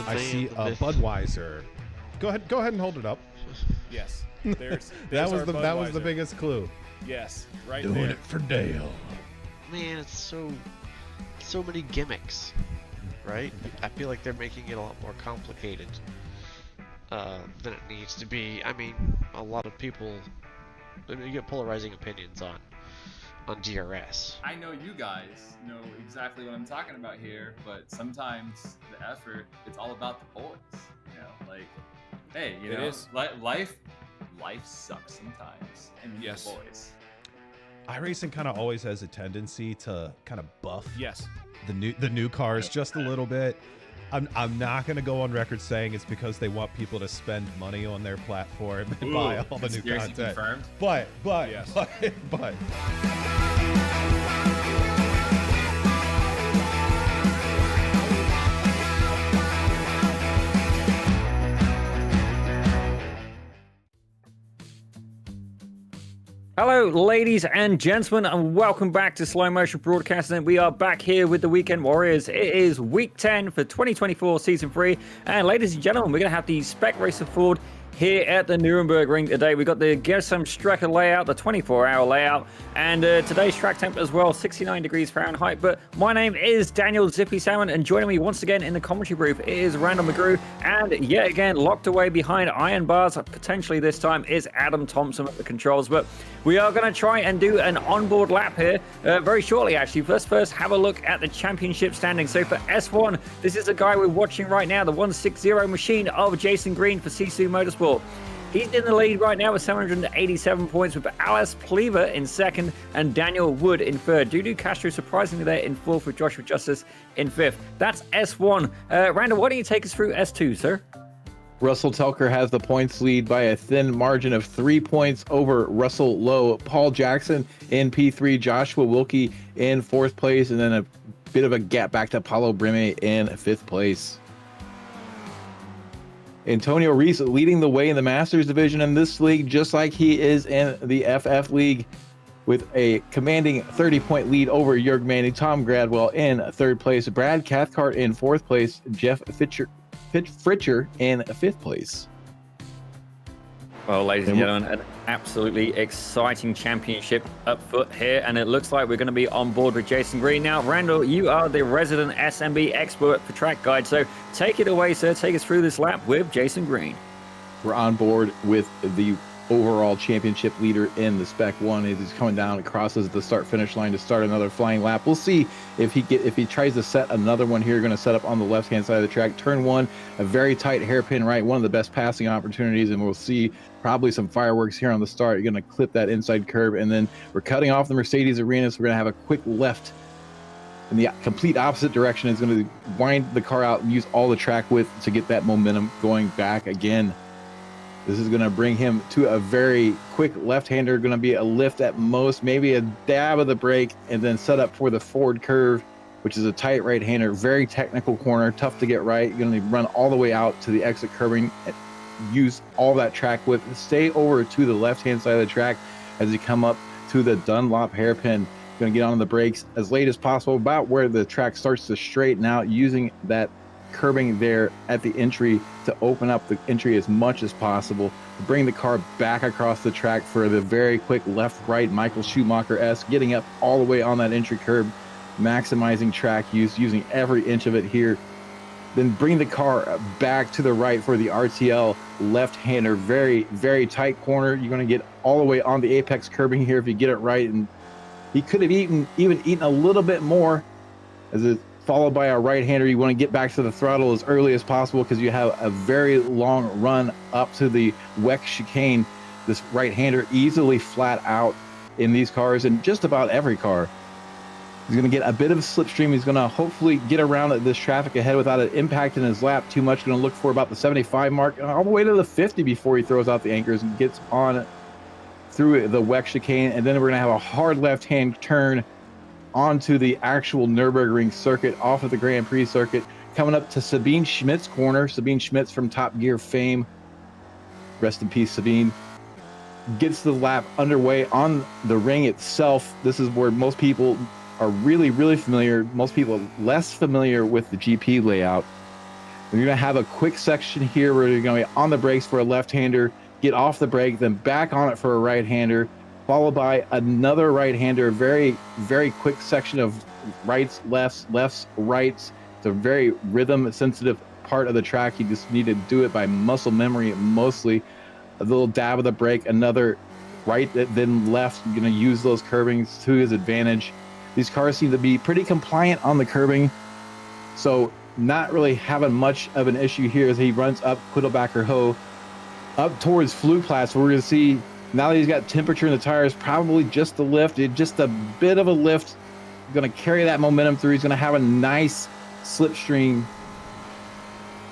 I see a Budweiser. Go ahead and hold it up. Yes. There's that was the biggest clue. Yes, right Doing there. it for Dale. Man, it's so many gimmicks, right? I feel like they're making it a lot more complicated than it needs to be. I mean, a lot of people, you get polarizing opinions on DRS. I know you guys know exactly what I'm talking about here, but sometimes the effort, it's all about the boys. You know, like, hey, you know, life sucks sometimes, and you need the boys. iRacing kind of always has a tendency to kind of buff Yes. the new cars just a little bit. I'm not going to go on record saying it's because they want people to spend money on their platform and buy all the new content. Confirmed. But Yes. but Hello, ladies and gentlemen, and welcome back to Slow Motion Broadcasting. We are back here with the Weekend Warriors. It is week 10 for 2024 season 3. And ladies and gentlemen, we're going to have the Spec Racer Ford here at the Nurburgring today. We've got the Gershom Strecker layout, the 24-hour layout, and today's track temp as well, 69 degrees Fahrenheit. But my name is Daniel Zippy Salmon, and joining me once again in the commentary booth is Randall McGrew, and yet again, locked away behind iron bars, potentially this time, is Adam Thompson at the controls. But we are going to try and do an onboard lap here very shortly, actually. First, have a look at the championship standings. So for S1, this is the guy we're watching right now, the 160 machine of Jason Green for Sisu Motorsport. He's in the lead right now with 787 points, with Alice Pleaver in second and Daniel Wood in third. Dudu Castro surprisingly there in fourth, with Joshua Justice in fifth. That's S1. Randall, why don't you take us through S2, sir? Russell Telker has the points lead by a thin margin of 3 points over Russell Lowe. Paul Jackson in P3, Joshua Wilkie in fourth place, and then a bit of a gap back to Paulo Brime in fifth place. Antonio Reese leading the way in the Masters division in this league, just like he is in the FF League, with a commanding 30-point lead over Jörg Manning. Tom Gradwell in third place, Brad Cathcart in fourth place, Jeff Fritcher in fifth place. Well, ladies and gentlemen, an absolutely exciting championship up foot here, and it looks like we're going to be on board with Jason Green. Now, Randall, you are the resident SMB expert for Track Guide, so take it away, sir. Take us through this lap with Jason Green. We're on board with the overall championship leader in the Spec 1. He's coming down and crosses the start-finish line to start another flying lap. We'll see if he tries to set another one here. Going to set up on the left-hand side of the track. Turn 1, a very tight hairpin right, one of the best passing opportunities, and we'll see probably some fireworks here on the start. You're going to clip that inside curb, and then we're cutting off the Mercedes arena, so we're going to have a quick left in the complete opposite direction. It's going to wind the car out and use all the track width to get that momentum going back again. This is going to bring him to a very quick left-hander, going to be a lift at most, maybe a dab of the brake, and then set up for the forward curve. which is a tight right-hander, very technical corner, tough to get right. You're going to run all the way out to the exit curbing, use all that track width, stay over to the left-hand side of the track as you come up to the Dunlop hairpin. Going to get on the brakes as late as possible, about where the track starts to straighten out, using that curbing there at the entry to open up the entry as much as possible, to bring the car back across the track for the very quick left-right Michael Schumacher-esque, getting up all the way on that entry curb, maximizing track use, using every inch of it here. Then bring the car back to the right for the RTL left-hander, very, very tight corner. You're going to get all the way on the apex curbing here if you get it right, and he could have even eaten a little bit more, as it's followed by a right-hander. You want to get back to the throttle as early as possible because you have a very long run up to the WEC chicane. This right-hander easily flat out in these cars, and just about every car. He's going to get a bit of a slipstream. He's going to hopefully get around this traffic ahead without it impacting his lap too much. Going to look for about the 75 mark, all the way to the 50 before he throws out the anchors and gets on through the WEC chicane. And then we're going to have a hard left-hand turn onto the actual Nurburgring circuit, off of the Grand Prix circuit, coming up to Sabine Schmidt's corner. Sabine Schmidt's from Top Gear fame. Rest in peace, Sabine. Gets the lap underway on the ring itself. This is where most people are really, really familiar. Most people are less familiar with the GP layout. You're going to have a quick section here where you're going to be on the brakes for a left-hander, get off the brake, then back on it for a right-hander, followed by another right-hander. Very, very quick section of rights, lefts, rights. It's a very rhythm-sensitive part of the track. You just need to do it by muscle memory mostly. A little dab of the brake, another right, then left. You're going to use those curbings to his advantage. These cars seem to be pretty compliant on the curbing, so not really having much of an issue here as he runs up Quiddlebacker Hoe up towards Flugplatz. We're going to see, now that he's got temperature in the tires, probably just a lift, just a bit of a lift. Going to carry that momentum through. He's going to have a nice slipstream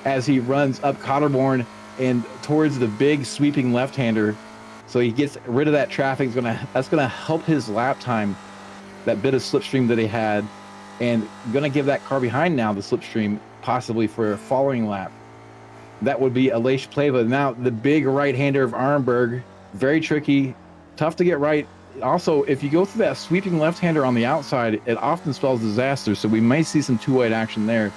as he runs up Cotterborn and towards the big sweeping left-hander. So he gets rid of that traffic. That's going to help his lap time, that bit of slipstream that he had, and going to give that car behind now the slipstream possibly for a following lap. That would be Aleix Pleva. Now the big right-hander of Arnberg, very tricky, tough to get right. Also, if you go through that sweeping left-hander on the outside, it often spells disaster, so we may see some two-wide action there.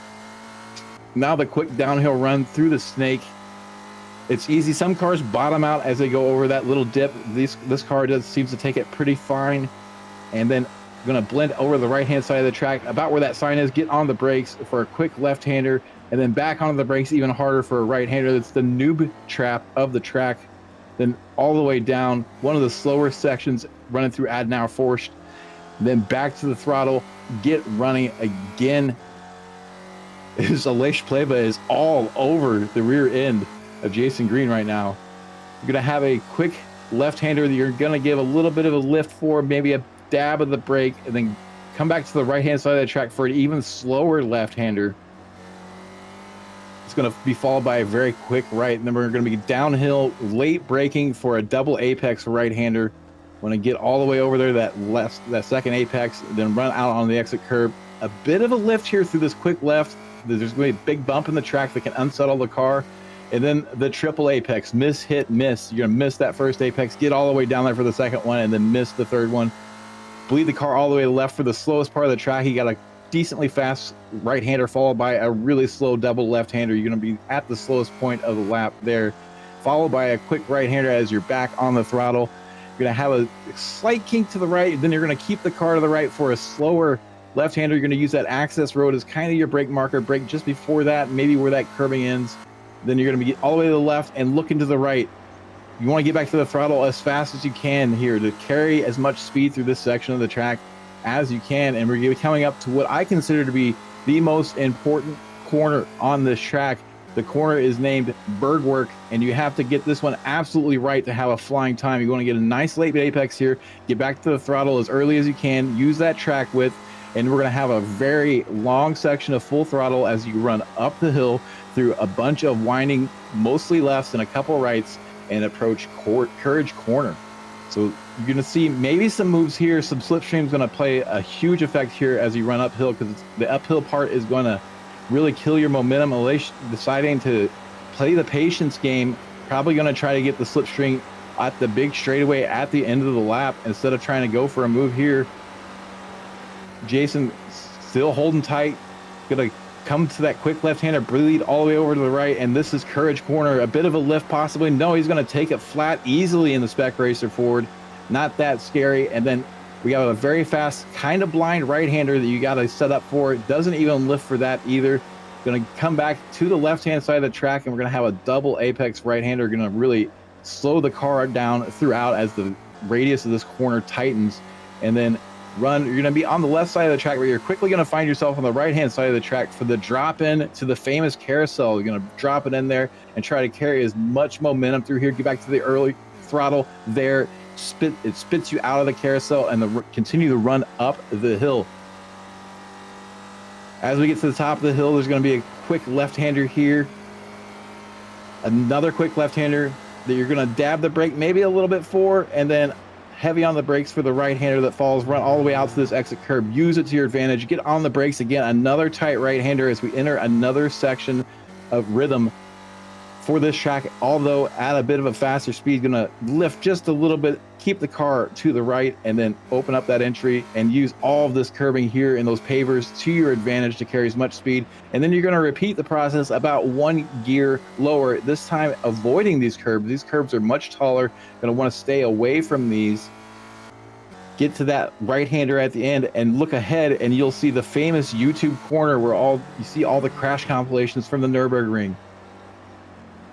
Now the quick downhill run through the snake. It's easy. Some cars bottom out as they go over that little dip. This car seems to take it pretty fine, and then going to blend over the right-hand side of the track, about where that sign is, get on the brakes for a quick left-hander, and then back onto the brakes even harder for a right-hander. That's the noob trap of the track. Then all the way down, one of the slower sections running through Adenauer Forst, then back to the throttle, get running again. Aleix Pleva is all over the rear end of Jason Green right now. You're going to have a quick left-hander that you're going to give a little bit of a lift for, maybe a dab of the brake, and then come back to the right-hand side of the track for an even slower left-hander. It's going to be followed by a very quick right, and then we're going to be downhill, late braking for a double apex right-hander. Want to get all the way over there, that second apex, then run out on the exit curb. A bit of a lift here through this quick left. There's going to be a big bump in the track that can unsettle the car. And then the triple apex, miss, hit, miss. You're going to miss that first apex, get all the way down there for the second one, and then miss the third one. Bleed the car all the way to the left for the slowest part of the track. You got a decently fast right-hander followed by a really slow double left-hander. You're going to be at the slowest point of the lap there, followed by a quick right-hander as you're back on the throttle. You're going to have a slight kink to the right, then you're going to keep the car to the right for a slower left-hander. You're going to use that access road as kind of your brake marker, brake just before that, maybe where that curbing ends. Then you're going to be all the way to the left and looking to the right. You want to get back to the throttle as fast as you can here to carry as much speed through this section of the track as you can. And we're coming up to what I consider to be the most important corner on this track. The corner is named Bergwerk, and you have to get this one absolutely right to have a flying time. You want to get a nice late apex here, get back to the throttle as early as you can, use that track width, and we're going to have a very long section of full throttle as you run up the hill through a bunch of winding, mostly lefts and a couple rights, and approach Courage Corner. So you're going to see maybe some moves here. Some slipstream is going to play a huge effect here as you run uphill, because the uphill part is going to really kill your momentum. Deciding to play the patience game, probably going to try to get the slipstream at the big straightaway at the end of the lap instead of trying to go for a move here. Jason still holding tight, going to come to that quick left-hander, bleed all the way over to the right, and this is Courage Corner. A bit of a lift possibly. No, he's going to take it flat easily in the Spec Racer Ford. Not that scary. And then we got a very fast, kind of blind right-hander that you got to set up for. It doesn't even lift for that either. Going to come back to the left-hand side of the track, and we're going to have a double apex right-hander. Going to really slow the car down throughout as the radius of this corner tightens, and then run. You're going to be on the left side of the track, where you're quickly going to find yourself on the right-hand side of the track for the drop in to the famous carousel. You're going to drop it in there and try to carry as much momentum through here. Get back to the early throttle there. It spits you out of the carousel, and continue to run up the hill. As we get to the top of the hill, there's going to be a quick left-hander here. Another quick left-hander that you're going to dab the brake maybe a little bit for, and then heavy on the brakes for the right-hander that falls. Run all the way out to this exit curb. Use it to your advantage. Get on the brakes again. Another tight right-hander as we enter another section of rhythm for this track, although at a bit of a faster speed. Going to lift just a little bit, keep the car to the right, and then open up that entry and use all of this curbing here in those pavers to your advantage to carry as much speed. And then you're going to repeat the process about one gear lower, this time avoiding these curbs. These curbs are much taller. Going to want to stay away from these. Get to that right-hander at the end and look ahead, and you'll see the famous YouTube corner where you see all the crash compilations from the Nurburgring.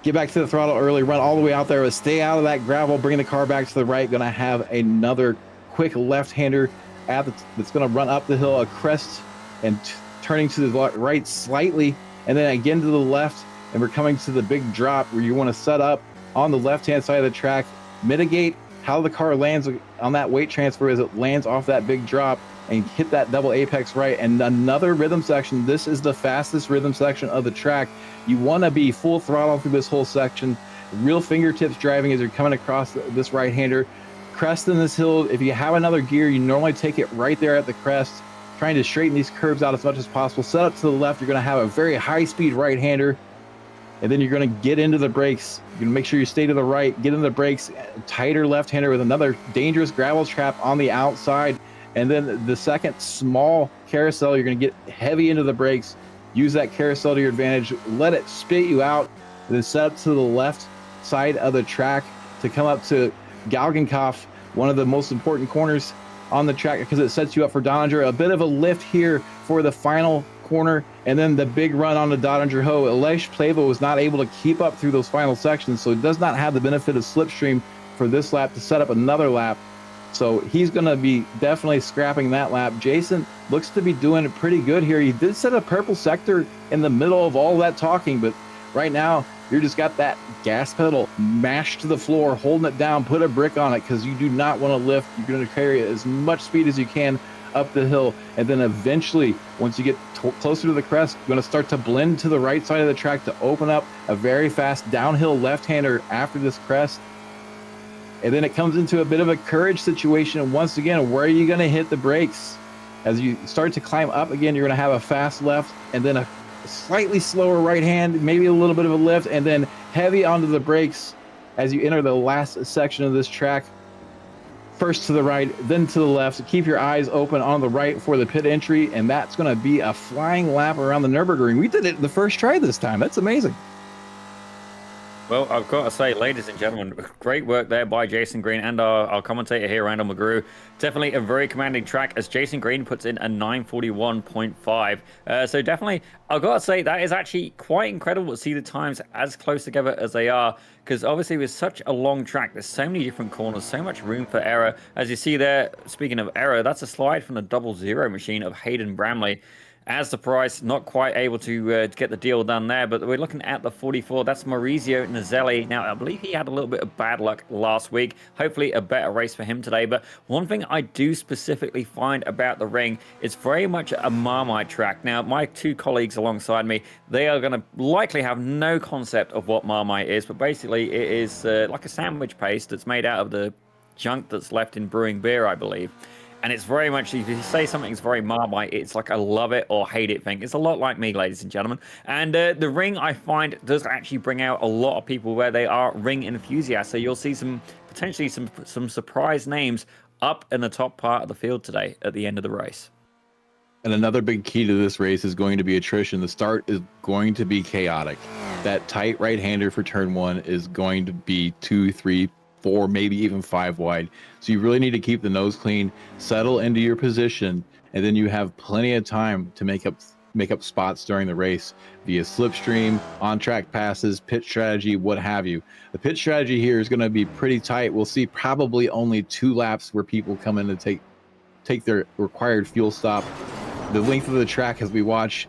Get back to the throttle early, run all the way out there, but stay out of that gravel, bring the car back to the right. Going to have another quick left-hander that's going to run up the hill, a crest, and turning to the right slightly, and then again to the left, and we're coming to the big drop where you want to set up on the left-hand side of the track, mitigate how the car lands on that weight transfer as it lands off that big drop, and hit that double apex right. And another rhythm section. This is the fastest rhythm section of the track. You want to be full throttle through this whole section, real fingertips driving as you're coming across this right-hander. Crest in this hill, if you have another gear, you normally take it right there at the crest, trying to straighten these curves out as much as possible. Set up to the left, you're going to have a very high-speed right-hander, and then you're going to get into the brakes. You're going to make sure you stay to the right, get into the brakes, tighter left-hander with another dangerous gravel trap on the outside. And then the second small carousel, you're going to get heavy into the brakes. Use that carousel to your advantage. Let it spit you out. And then set up to the left side of the track to come up to Galgenkopf, one of the most important corners on the track, because it sets you up for Doddinger. A bit of a lift here for the final corner, and then the big run on the Doddinger Ho. Aleix Pleva was not able to keep up through those final sections, so it does not have the benefit of slipstream for this lap to set up another lap. So he's going to be definitely scrapping that lap. Jason looks to be doing pretty good here. He did set a purple sector in the middle of all that talking, but right now you're just got that gas pedal mashed to the floor, holding it down, put a brick on it, because you do not want to lift. You're going to carry as much speed as you can up the hill. And then eventually, once you get closer to the crest, you're going to start to blend to the right side of the track to open up a very fast downhill left-hander after this crest. And then it comes into a bit of a courage situation. Once again, where are you going to hit the brakes? As you start to climb up again, you're going to have a fast left, and then a slightly slower right hand, maybe a little bit of a lift, and then heavy onto the brakes as you enter the last section of this track. First to the right, then to the left. Keep your eyes open on the right for the pit entry, and that's going to be a flying lap around the Nurburgring. We did it the first try this time. That's amazing. Well, I've got to say, ladies and gentlemen, great work there by Jason Green and our commentator here, Randall McGrew. Definitely a very commanding track as Jason Green puts in a 9:41.5. So definitely, I've got to say, that is actually quite incredible to see the times as close together as they are, because obviously with such a long track, there's so many different corners, so much room for error. As you see there, speaking of error, that's a slide from the 00 machine of Hayden Bramley. As the price, not quite able to get the deal done there, but we're looking at the 44. That's Maurizio Nazelli. Now, I believe he had a little bit of bad luck last week. Hopefully a better race for him today. But one thing I do specifically find about the ring is very much a Marmite track. Now, my two colleagues alongside me, they are going to likely have no concept of what Marmite is, but basically it is like a sandwich paste that's made out of the junk that's left in brewing beer, I believe. And it's very much, if you say something's very Marmite, it's like a love it or hate it thing. It's a lot like me, ladies and gentlemen. And the ring, I find, does actually bring out a lot of people where they are ring enthusiasts. So you'll see potentially some surprise names up in the top part of the field today at the end of the race. And another big key to this race is going to be attrition. The start is going to be chaotic. That tight right-hander for turn 1 is going to be 2, 3, 4, maybe even 5 wide. So you really need to keep the nose clean, settle into your position, and then you have plenty of time to make up spots during the race via slipstream, on-track passes, pit strategy, what have you. The pit strategy here is going to be pretty tight. We'll see probably only 2 laps where people come in to take their required fuel stop. The length of the track, as we watch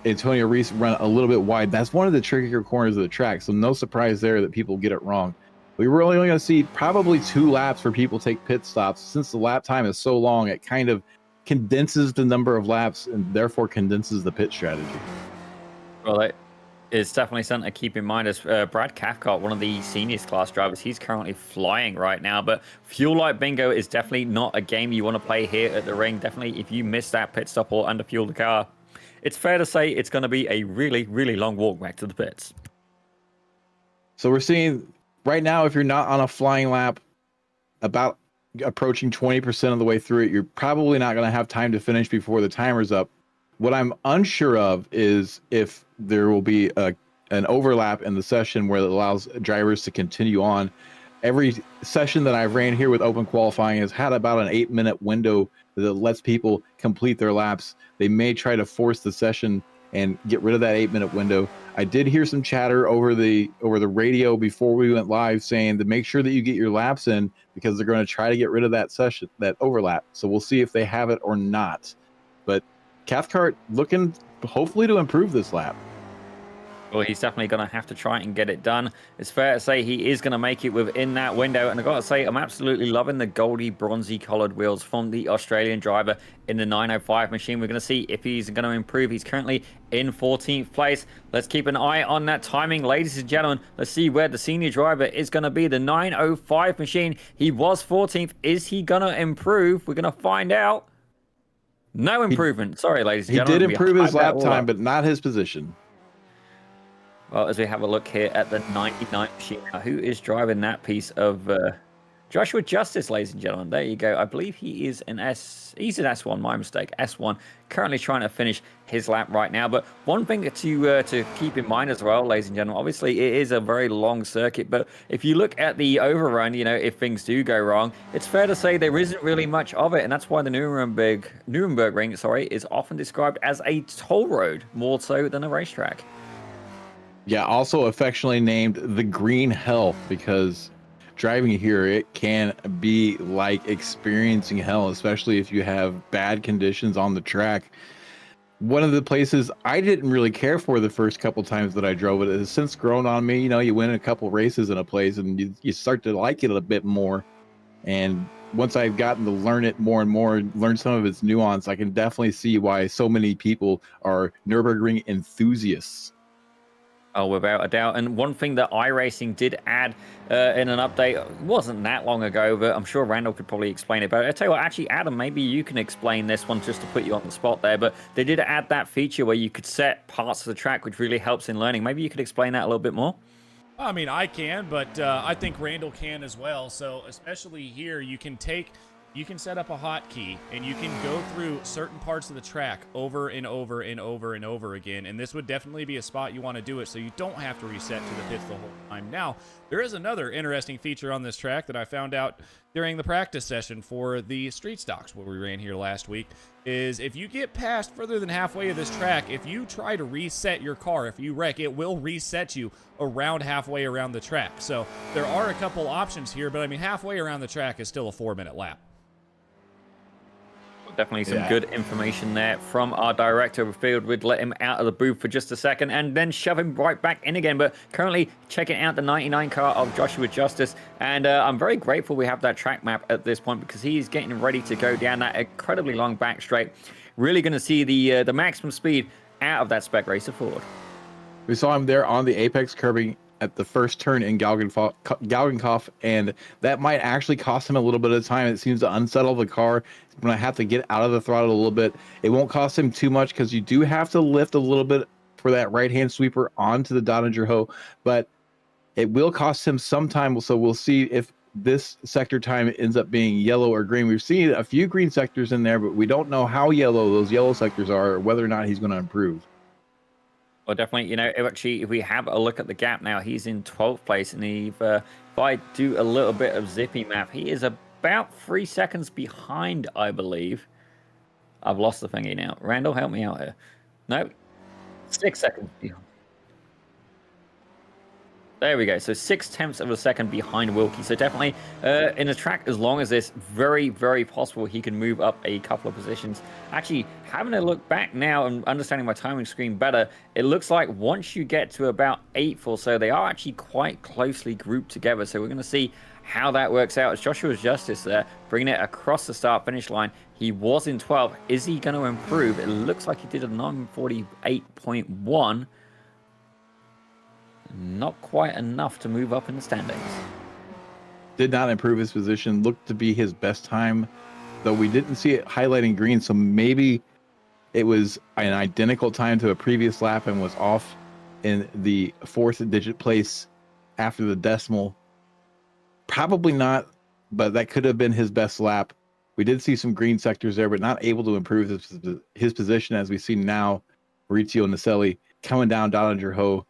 Antonio Reese run a little bit wide, that's one of the trickier corners of the track. So no surprise there that people get it wrong. We were only going to see probably 2 laps where people take pit stops. Since the lap time is so long, it kind of condenses the number of laps and therefore condenses the pit strategy. Well, it's definitely something to keep in mind. As Brad Cathcart, one of the seniors class drivers, he's currently flying right now. But Fuel Light Bingo is definitely not a game you want to play here at the ring. Definitely, if you miss that pit stop or underfuel the car, it's fair to say it's going to be a really, really long walk back to the pits. So we're seeing right now, if you're not on a flying lap, about approaching 20% of the way through it, you're probably not going to have time to finish before the timer's up. What I'm unsure of is if there will be an overlap in the session where it allows drivers to continue on. Every session that I've ran here with open qualifying has had about an 8-minute window that lets people complete their laps. They may try to force the session and get rid of that 8-minute window. I did hear some chatter over the radio before we went live saying to make sure that you get your laps in because they're going to try to get rid of that session, that overlap. So we'll see if they have it or not. But Cathcart looking hopefully to improve this lap. Well, he's definitely going to have to try and get it done. It's fair to say he is going to make it within that window. And I've got to say, I'm absolutely loving the goldy, bronzy colored wheels from the Australian driver in the 905 machine. We're going to see if he's going to improve. He's currently in 14th place. Let's keep an eye on that timing, ladies and gentlemen. Let's see where the senior driver is going to be. The 905 machine. He was 14th. Is he going to improve? We're going to find out. No improvement. Sorry, ladies and gentlemen. He did improve his lap time, but not his position. Well, as we have a look here at the 99 machine, now, who is driving that piece of Joshua Justice, ladies and gentlemen? There you go. I believe he is he's an S1, my mistake, S1. Currently trying to finish his lap right now. But one thing to keep in mind as well, ladies and gentlemen, obviously it is a very long circuit. But if you look at the overrun, if things do go wrong, it's fair to say there isn't really much of it. And that's why the Nurburgring, is often described as a toll road more so than a racetrack. Yeah, also affectionately named the Green Hell because driving here, it can be like experiencing hell, especially if you have bad conditions on the track. One of the places I didn't really care for the first couple times that I drove it has since grown on me. You win a couple races in a place and you start to like it a bit more. And once I've gotten to learn it more and more, learn some of its nuance, I can definitely see why so many people are Nurburgring enthusiasts. Oh, without a doubt. And one thing that iRacing did add in an update, it wasn't that long ago, but I'm sure Randall could probably explain it better. I tell you what, actually, Adam, maybe you can explain this one just to put you on the spot there. But they did add that feature where you could set parts of the track, which really helps in learning. Maybe you could explain that a little bit more. I mean, I can, but I think Randall can as well. So especially here, you can set up a hotkey and you can go through certain parts of the track over and over and over and over again. And this would definitely be a spot you want to do it so you don't have to reset to the pits the whole time. Now, there is another interesting feature on this track that I found out during the practice session for the street stocks where we ran here last week, is if you get past further than halfway of this track, if you try to reset your car, if you wreck, it will reset you around halfway around the track. So there are a couple options here, but I mean, halfway around the track is still a 4-minute lap. Definitely some good information there from our director of field. We'd let him out of the booth for just a second and then shove him right back in again. But currently checking out the 99 car of Joshua Justice. And I'm very grateful we have that track map at this point because he's getting ready to go down that incredibly long back straight. Really going to see the maximum speed out of that Spec Racer Ford. We saw him there on the apex curbing at the first turn in Galgenkopf, and that might actually cost him a little bit of time. It seems to unsettle the car. He's going to have to get out of the throttle a little bit. It won't cost him too much because you do have to lift a little bit for that right-hand sweeper onto the Doddinger hoe, but it will cost him some time. So we'll see if this sector time ends up being yellow or green. We've seen a few green sectors in there, but we don't know how yellow those yellow sectors are or whether or not he's going to improve. Well, definitely, if we have a look at the gap now, he's in 12th place. And if I do a little bit of zippy math, he is about 3 seconds behind, I believe. I've lost the thingy now. Randall, help me out here. No, 6 seconds behind. There we go. So 0.6 of a second behind Wilkie. So definitely in a track as long as this, very, very possible he can move up a couple of positions. Actually, having a look back now and understanding my timing screen better, it looks like once you get to about 8th or so, they are actually quite closely grouped together. So we're going to see how that works out. As Joshua's Justice there, bringing it across the start-finish line. He was in 12th. Is he going to improve? It looks like he did a 9:48.1. Not quite enough to move up in the standings. Did not improve his position. Looked to be his best time, though we didn't see it highlighting green. So maybe it was an identical time to a previous lap and was off in the 4th digit place after the decimal. Probably not, but that could have been his best lap. We did see some green sectors there, but not able to improve his position as we see now. Maurizio Naselli coming down Doddinger Hoe.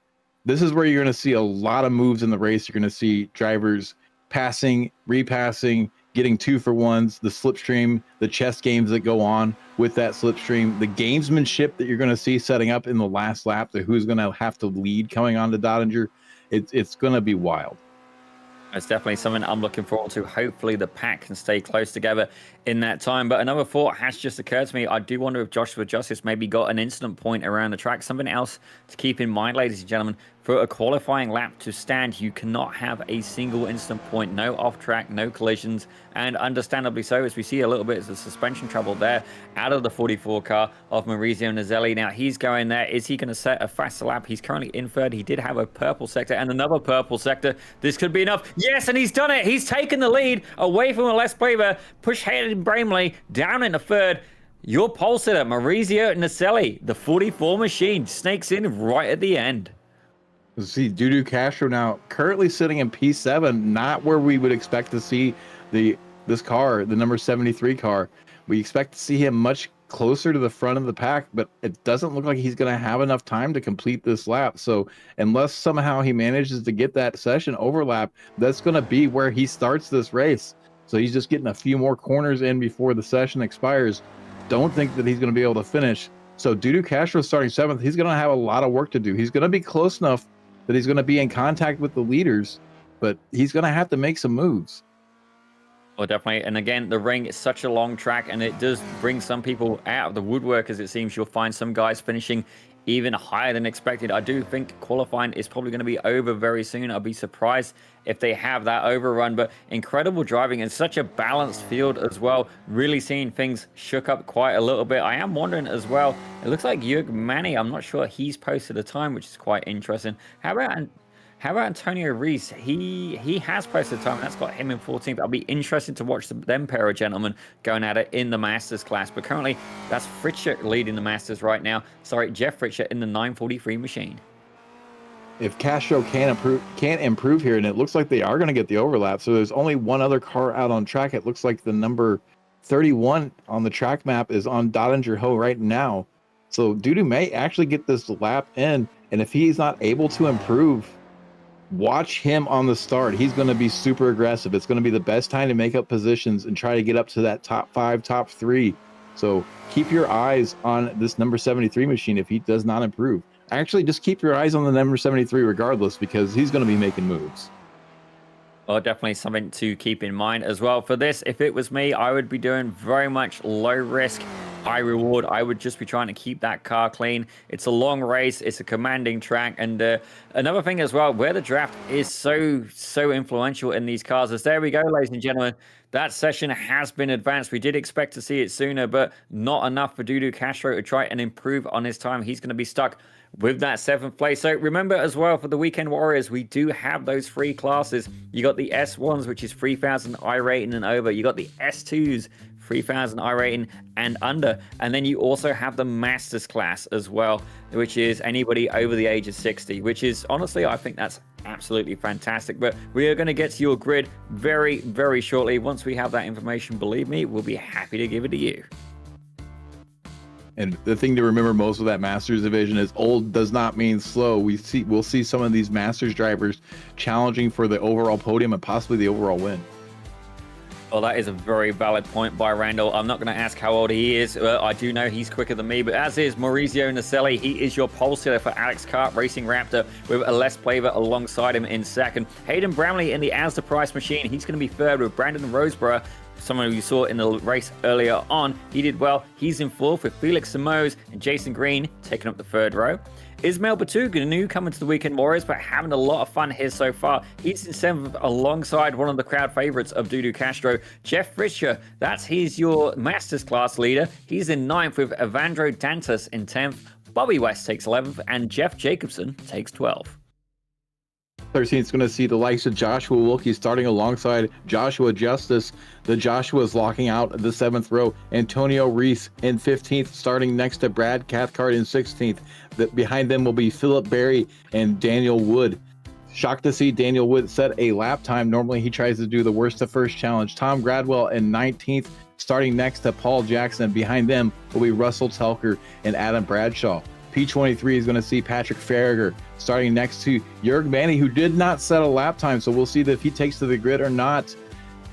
This is where you're going to see a lot of moves in the race. You're going to see drivers passing, repassing, getting 2-for-1s, the slipstream, the chess games that go on with that slipstream, the gamesmanship that you're going to see setting up in the last lap, the who's going to have to lead coming on to Doddinger. It's going to be wild. It's definitely something I'm looking forward to. Hopefully the pack can stay close together in that time. But another thought has just occurred to me. I do wonder if Joshua Justice maybe got an incident point around the track. Something else to keep in mind, ladies and gentlemen. For a qualifying lap to stand, you cannot have a single incident point. No off-track, no collisions. And understandably so, as we see a little bit of the suspension trouble there out of the 44 car of Maurizio Naselli. Now, he's going there. Is he going to set a faster lap? He's currently in 3rd. He did have a purple sector and another purple sector. This could be enough. Yes, and he's done it. He's taken the lead away from a Les Braver. Push-headed Bramley down into 3rd. Your pole sitter, Maurizio Naselli, the 44 machine, snakes in right at the end. See Dudu Castro now currently sitting in P7, not where we would expect to see this car, the number 73 car. We expect to see him much closer to the front of the pack, but it doesn't look like he's going to have enough time to complete this lap. So unless somehow he manages to get that session overlap, that's going to be where he starts this race. So he's just getting a few more corners in before the session expires. Don't think that he's going to be able to finish. So Dudu Castro starting 7th, he's going to have a lot of work to do. He's going to be close enough that he's going to be in contact with the leaders, but he's going to have to make some moves. Oh, definitely. And again, the ring is such a long track, and it does bring some people out of the woodwork, as it seems. You'll find some guys finishing even higher than expected. I do think qualifying is probably going to be over very soon. I'll be surprised if they have that overrun, but incredible driving and such a balanced field as well. Really seeing things shook up quite a little bit. I am wondering as well, it looks like Jürg Manny, I'm not sure he's posted a time, which is quite interesting. How about Antonio Reese? He has posted a time, and that's got him in 14th. I'll be interested to watch them pair of gentlemen going at it in the Masters class. But currently, that's Fritcher leading the Masters right now. Sorry, Jeff Fritcher in the 943 machine. If Castro can't improve here, and it looks like they are going to get the overlap. So there's only one other car out on track. It looks like the number 31 on the track map is on Doddinger Hoe right now. So Dudu may actually get this lap in, and if he's not able to improve, watch him on the start. He's going to be super aggressive. It's going to be the best time to make up positions and try to get up to that top 5, top 3. So keep your eyes on this number 73 machine if he does not improve. Actually, just keep your eyes on the number 73 regardless, because he's going to be making moves. Well, definitely something to keep in mind as well. For this, if it was me, I would be doing very much low risk, high reward. I would just be trying to keep that car clean. It's a long race. It's a commanding track. And another thing as well, where the draft is so influential in these cars is, there we go, ladies and gentlemen. that session has been advanced. We did expect to see it sooner, but not enough for Dudu Castro to try and improve on his time. He's going to be stuck with that 7th place. So remember as well, for the Weekend Warriors, we do have those 3 classes. You got the S1s, which is 3,000 I rating and over. You got the S2s, 3,000 I rating and under. And then you also have the Masters class as well, which is anybody over the age of 60, which is, honestly, I think that's absolutely fantastic. But we are going to get to your grid very, very shortly. Once we have that information, believe me, we'll be happy to give it to you. And the thing to remember most of that Masters division is old does not mean slow. We'll see some of these Masters drivers challenging for the overall podium and possibly the overall win. Well, that is a very valid point by Randall. I'm not going to ask how old he is. I do know he's quicker than me, but as is Maurizio Naselli. He is your pole sitter for Alex Kart Racing Raptor with a Les Plaver alongside him in second. Hayden Bramley in the Asda Price Machine. He's going to be third with Brandon Roseborough, someone who you saw in the race earlier on. He did well. He's in fourth with Felix Samos and Jason Green taking up the 3rd row. Ismail Batug, a newcomer to the Weekend Warriors, but having a lot of fun here so far. He's in 7th alongside one of the crowd favorites of Dudu Castro, Jeff Fischer. That's your Masters class leader. He's in 9th with Evandro Dantas in 10th. Bobby West takes 11th and Jeff Jacobson takes 12th. 13th is going to see the likes of Joshua Wilkie starting alongside Joshua Justice. The Joshua's locking out the 7th row. Antonio Reese in 15th, starting next to Brad Cathcart in 16th. Behind them will be Philip Berry and Daniel Wood. Shocked to see Daniel Wood set a lap time. Normally he tries to do the worst to first challenge. Tom Gradwell in 19th, starting next to Paul Jackson. Behind them will be Russell Telker and Adam Bradshaw. P23 is going to see Patrick Farragher starting next to Jörg Manny, who did not set a lap time, so we'll see if he takes to the grid or not.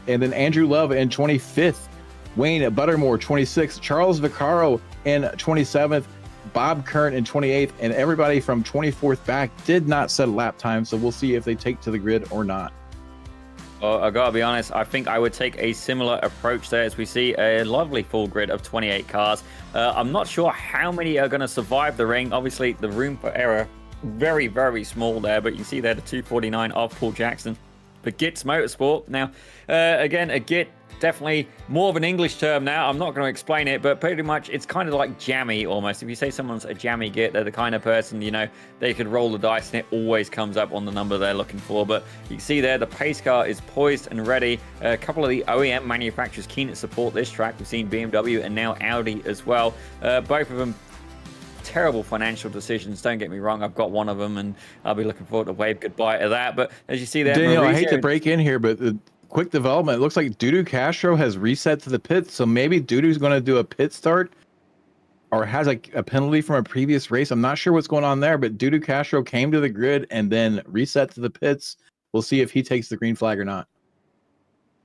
And then Andrew Love in 25th, Wayne Buttermore 26th, Charles Vaccaro in 27th, Bob Kern in 28th, and everybody from 24th back did not set a lap time, so we'll see if they take to the grid or not. Well, I gotta be honest, I think I would take a similar approach there as we see a lovely full grid of 28 cars. I'm not sure how many are going to survive the ring. Obviously, the room for error, very, very small there, but you can see there the 249 of Paul Jackson for Gitz Motorsport. Now, again, a Git, definitely more of an English term now. I'm not going to explain it, but pretty much it's kind of like jammy almost. If you say someone's a jammy Git, they're the kind of person, you know, they could roll the dice and it always comes up on the number they're looking for. But you can see there the pace car is poised and ready. A couple of the OEM manufacturers keen to support this track. We've seen BMW and now Audi as well. Both of them terrible financial decisions, don't get me wrong. I've got one of them and I'll be looking forward to wave goodbye to that. But as you see there, Daniel, Maurizio, I hate to break in here, but quick development. It looks like Dudu Castro has reset to the pits, so maybe Dudu's going to do a pit start or has a penalty from a previous race. I'm not sure what's going on there, but Dudu Castro came to the grid and then reset to the pits. We'll see if he takes the green flag or not.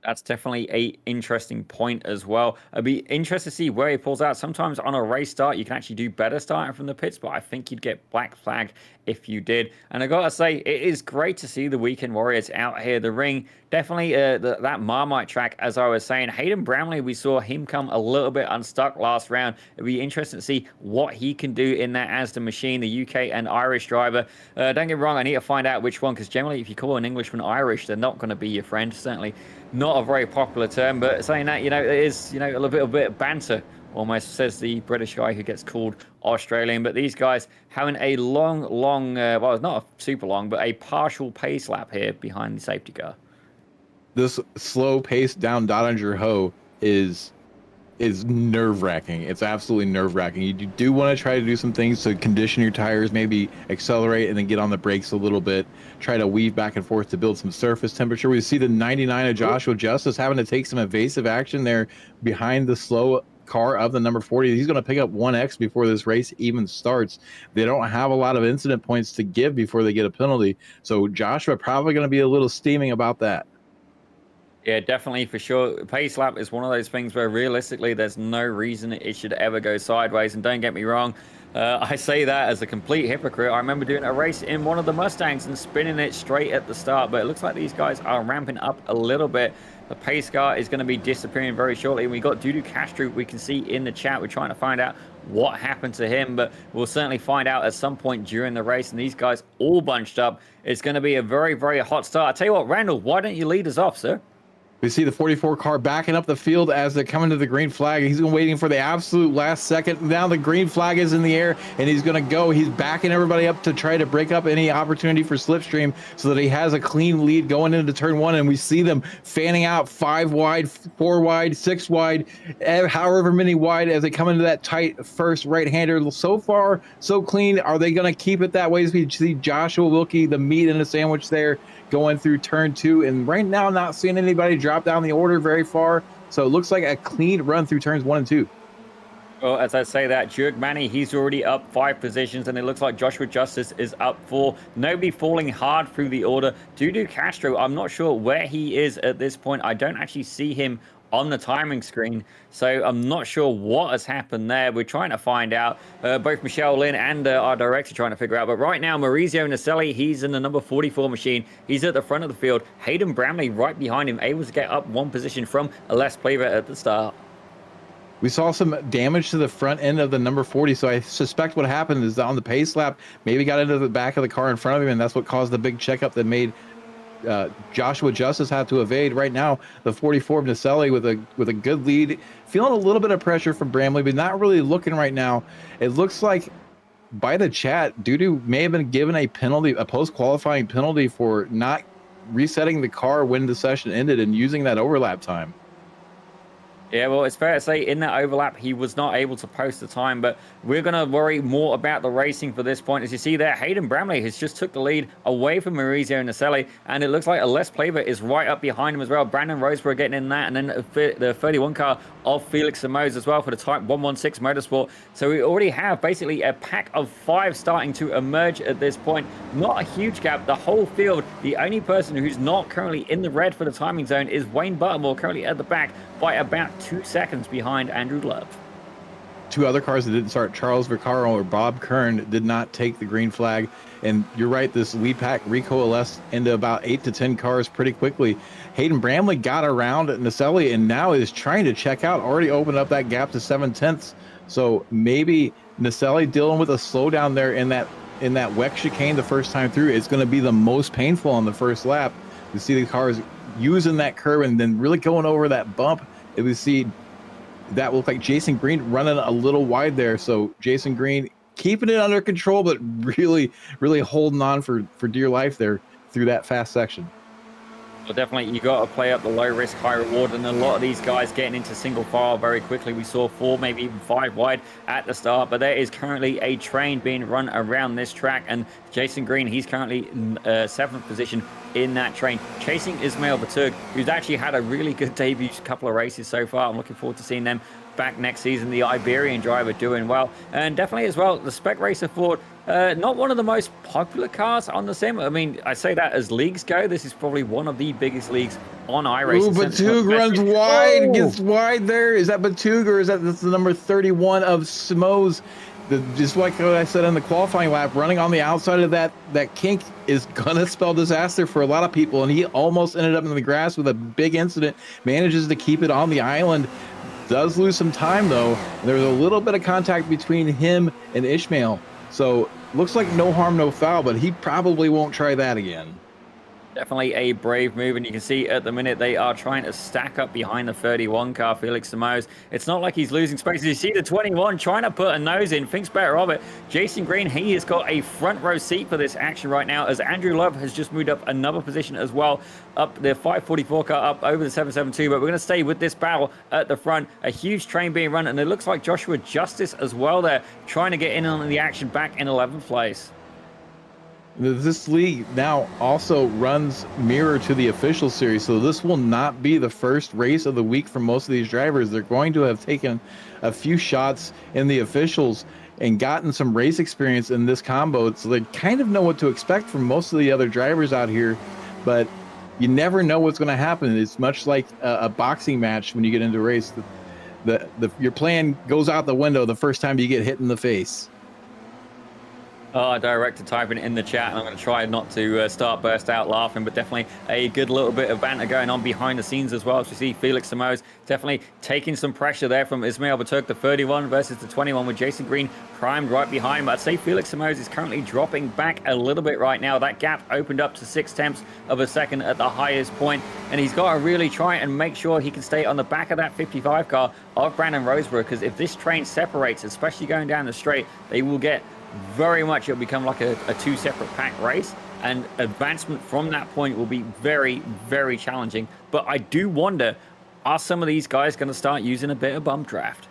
That's definitely a interesting point as well. I'd be interested to see where he pulls out. Sometimes on a race start, you can actually do better starting from the pits, but I think you'd get black flag if you did. And I gotta say, it is great to see the Weekend Warriors out here. The ring, definitely that Marmite track, as I was saying. Hayden Bramley, we saw him come a little bit unstuck last round. It'd be interesting to see what he can do in that Asda machine, the UK and Irish driver. Don't get me wrong, I need to find out which one, because generally if you call an Englishman Irish, they're not going to be your friend. Certainly not a very popular term, but saying that, you know, it is, you know, a little bit of banter, almost, says the British guy who gets called Australian. But these guys having a long, well, it's not a super long, but a partial pace lap here behind the safety car. This slow pace down Dottinger Ho is nerve-wracking. It's absolutely nerve-wracking. You do want to try to do some things to condition your tires, maybe accelerate and then get on the brakes a little bit, try to weave back and forth to build some surface temperature. We see the 99 of Joshua Justice having to take some evasive action there behind the slow car of the number 40. He's going to pick up 1X before this race even starts. They don't have a lot of incident points to give before they get a penalty, so Joshua probably going to be a little steaming about that. Yeah, definitely, for sure. Pace lap is one of those things where realistically there's no reason it should ever go sideways. And don't get me wrong, I say that as a complete hypocrite. I remember doing a race in one of the Mustangs and spinning it straight at the start, but it looks like these guys are ramping up a little bit. The pace car is going to be disappearing very shortly. And we got Dudu Castro, we can see in the chat. We're trying to find out what happened to him, but we'll certainly find out at some point during the race. And these guys all bunched up. It's going to be a very, very hot start. I tell you what, Randall, why don't you lead us off, sir? We see the 44 car backing up the field as they're coming to the green flag. He's been waiting for the absolute last second. Now the green flag is in the air, and he's going to go. He's backing everybody up to try to break up any opportunity for slipstream so that he has a clean lead going into turn 1. And we see them fanning out 5 wide, 4 wide, 6 wide, however many wide as they come into that tight first right-hander. So far, so clean. Are they going to keep it that way? As we see Joshua Wilkie, the meat in the sandwich there, going through turn 2, and right now not seeing anybody drop down the order very far, so it looks like a clean run through turns 1 and 2. Well, as I say that, Jurg Manny, he's already up 5 positions, and it looks like Joshua Justice is up 4. Nobody falling hard through the order. Dudu Castro, I'm not sure where he is at this point. I don't actually see him on the timing screen, so I'm not sure what has happened there. We're trying to find out. Both Michelle Lynn and our director trying to figure out. But right now, Maurizio Naselli, he's in the number 44 machine. He's at the front of the field. Hayden Bramley right behind him, able to get up 1 position from Les Plaver at the start. We saw some damage to the front end of the number 40, so I suspect what happened is that on the pace lap, maybe got into the back of the car in front of him, and that's what caused the big checkup that made Joshua Justice had to evade. Right now, the 44 of Naselli with a good lead, feeling a little bit of pressure from Bramley, but not really looking right now. It looks like by the chat, Dudu may have been given a penalty, a post-qualifying penalty for not resetting the car when the session ended and using that overlap time. Yeah, well, it's fair to say in that overlap, he was not able to post the time, but we're going to worry more about the racing for this point. As you see there, Hayden Bramley has just took the lead away from Maurizio Naselli, and it looks like Les Plaver is right up behind him as well. Brandon Roseborough getting in that, and then the 31 car of Felix Samoz as well for the Type 116 Motorsport. So we already have basically a pack of 5 starting to emerge at this point. Not a huge gap. The whole field, the only person who's not currently in the red for the timing zone is Wayne Buttermore, currently at the back by about 2 seconds behind Andrew Love. 2 other cars that didn't start, Charles Vaccaro or Bob Kern, did not take the green flag. And you're right, this lead pack recoalesced into about 8 to 10 cars pretty quickly. Hayden Bramley got around Naselli and now is trying to check out, already opened up that gap to 7/10. So maybe Naselli dealing with a slowdown there in that WEC chicane the first time through. It's going to be the most painful on the first lap. You see the cars using that curve and then really going over that bump. It would see that looked like Jason Green running a little wide there. So Jason Green keeping it under control, but really holding on for dear life there through that fast section. Well, definitely, you got to play up the low risk, high reward, and a lot of these guys getting into single file very quickly. We saw 4, maybe even 5 wide at the start, but there is currently a train being run around this track, and Jason Green, he's currently in 7th position in that train, chasing Ismail Batug, who's actually had a really good debut couple of races so far. I'm looking forward to seeing them back next season. The Iberian driver doing well, and definitely as well the Spec Racer Ford, not one of the most popular cars on the sim. I mean, I say that as leagues go, this is probably one of the biggest leagues on iRacing. Ooh, Batug runs wide, gets wide there. Is that Batug or is that's the number 31 of Samoz? Just like what I said in the qualifying lap, running on the outside of that kink is gonna spell disaster for a lot of people, and he almost ended up in the grass with a big incident. Manages to keep it on the island. Does lose some time though. There's a little bit of contact between him and Ishmael, so looks like no harm, no foul, but he probably won't try that again. Definitely a brave move, and you can see at the minute they are trying to stack up behind the 31 car, Felix Samoz. It's not like he's losing space. You see the 21 trying to put a nose in, thinks better of it. Jason Green, he has got a front row seat for this action right now, as Andrew Love has just moved up another position as well, up the 544 car, up over the 772, but we're going to stay with this battle at the front. A huge train being run, and it looks like Joshua Justice as well there, trying to get in on the action back in 11th place. This league now also runs mirror to the official series, so this will not be the first race of the week for most of these drivers. They're going to have taken a few shots in the officials and gotten some race experience in this combo, so they kind of know what to expect from most of the other drivers out here, but you never know what's going to happen. It's much like a boxing match when you get into a race. Your plan goes out the window the first time you get hit in the face. Director typing in the chat, and I'm going to try not to burst out laughing, but definitely a good little bit of banter going on behind the scenes as well. As we see Felix Samos definitely taking some pressure there from Ismail Batuk, the 31 versus the 21, with Jason Green primed right behind. But I'd say Felix Samos is currently dropping back a little bit right now. That gap opened up to 0.6 of a second at the highest point, and he's got to really try and make sure he can stay on the back of that 55 car of Brandon Roseborough, because if this train separates, especially going down the straight, they will get very much, it'll become like a two separate pack race, and advancement from that point will be very, very challenging. But I do wonder, are some of these guys going to start using a bit of bump draft?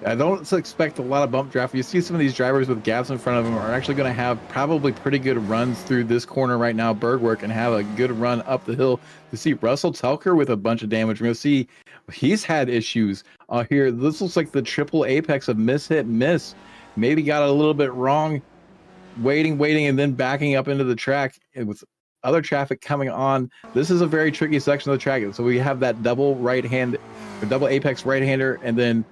I don't expect a lot of bump draft. You see some of these drivers with gaps in front of them are actually going to have probably pretty good runs through this corner right now, Bergwerk, and have a good run up the hill. You see Russell Telker with a bunch of damage. We're going to see he's had issues here. This looks like the triple apex of miss, hit, miss. Maybe got it a little bit wrong, waiting, and then backing up into the track with other traffic coming on. This is a very tricky section of the track. So we have that double double apex right-hander, and then,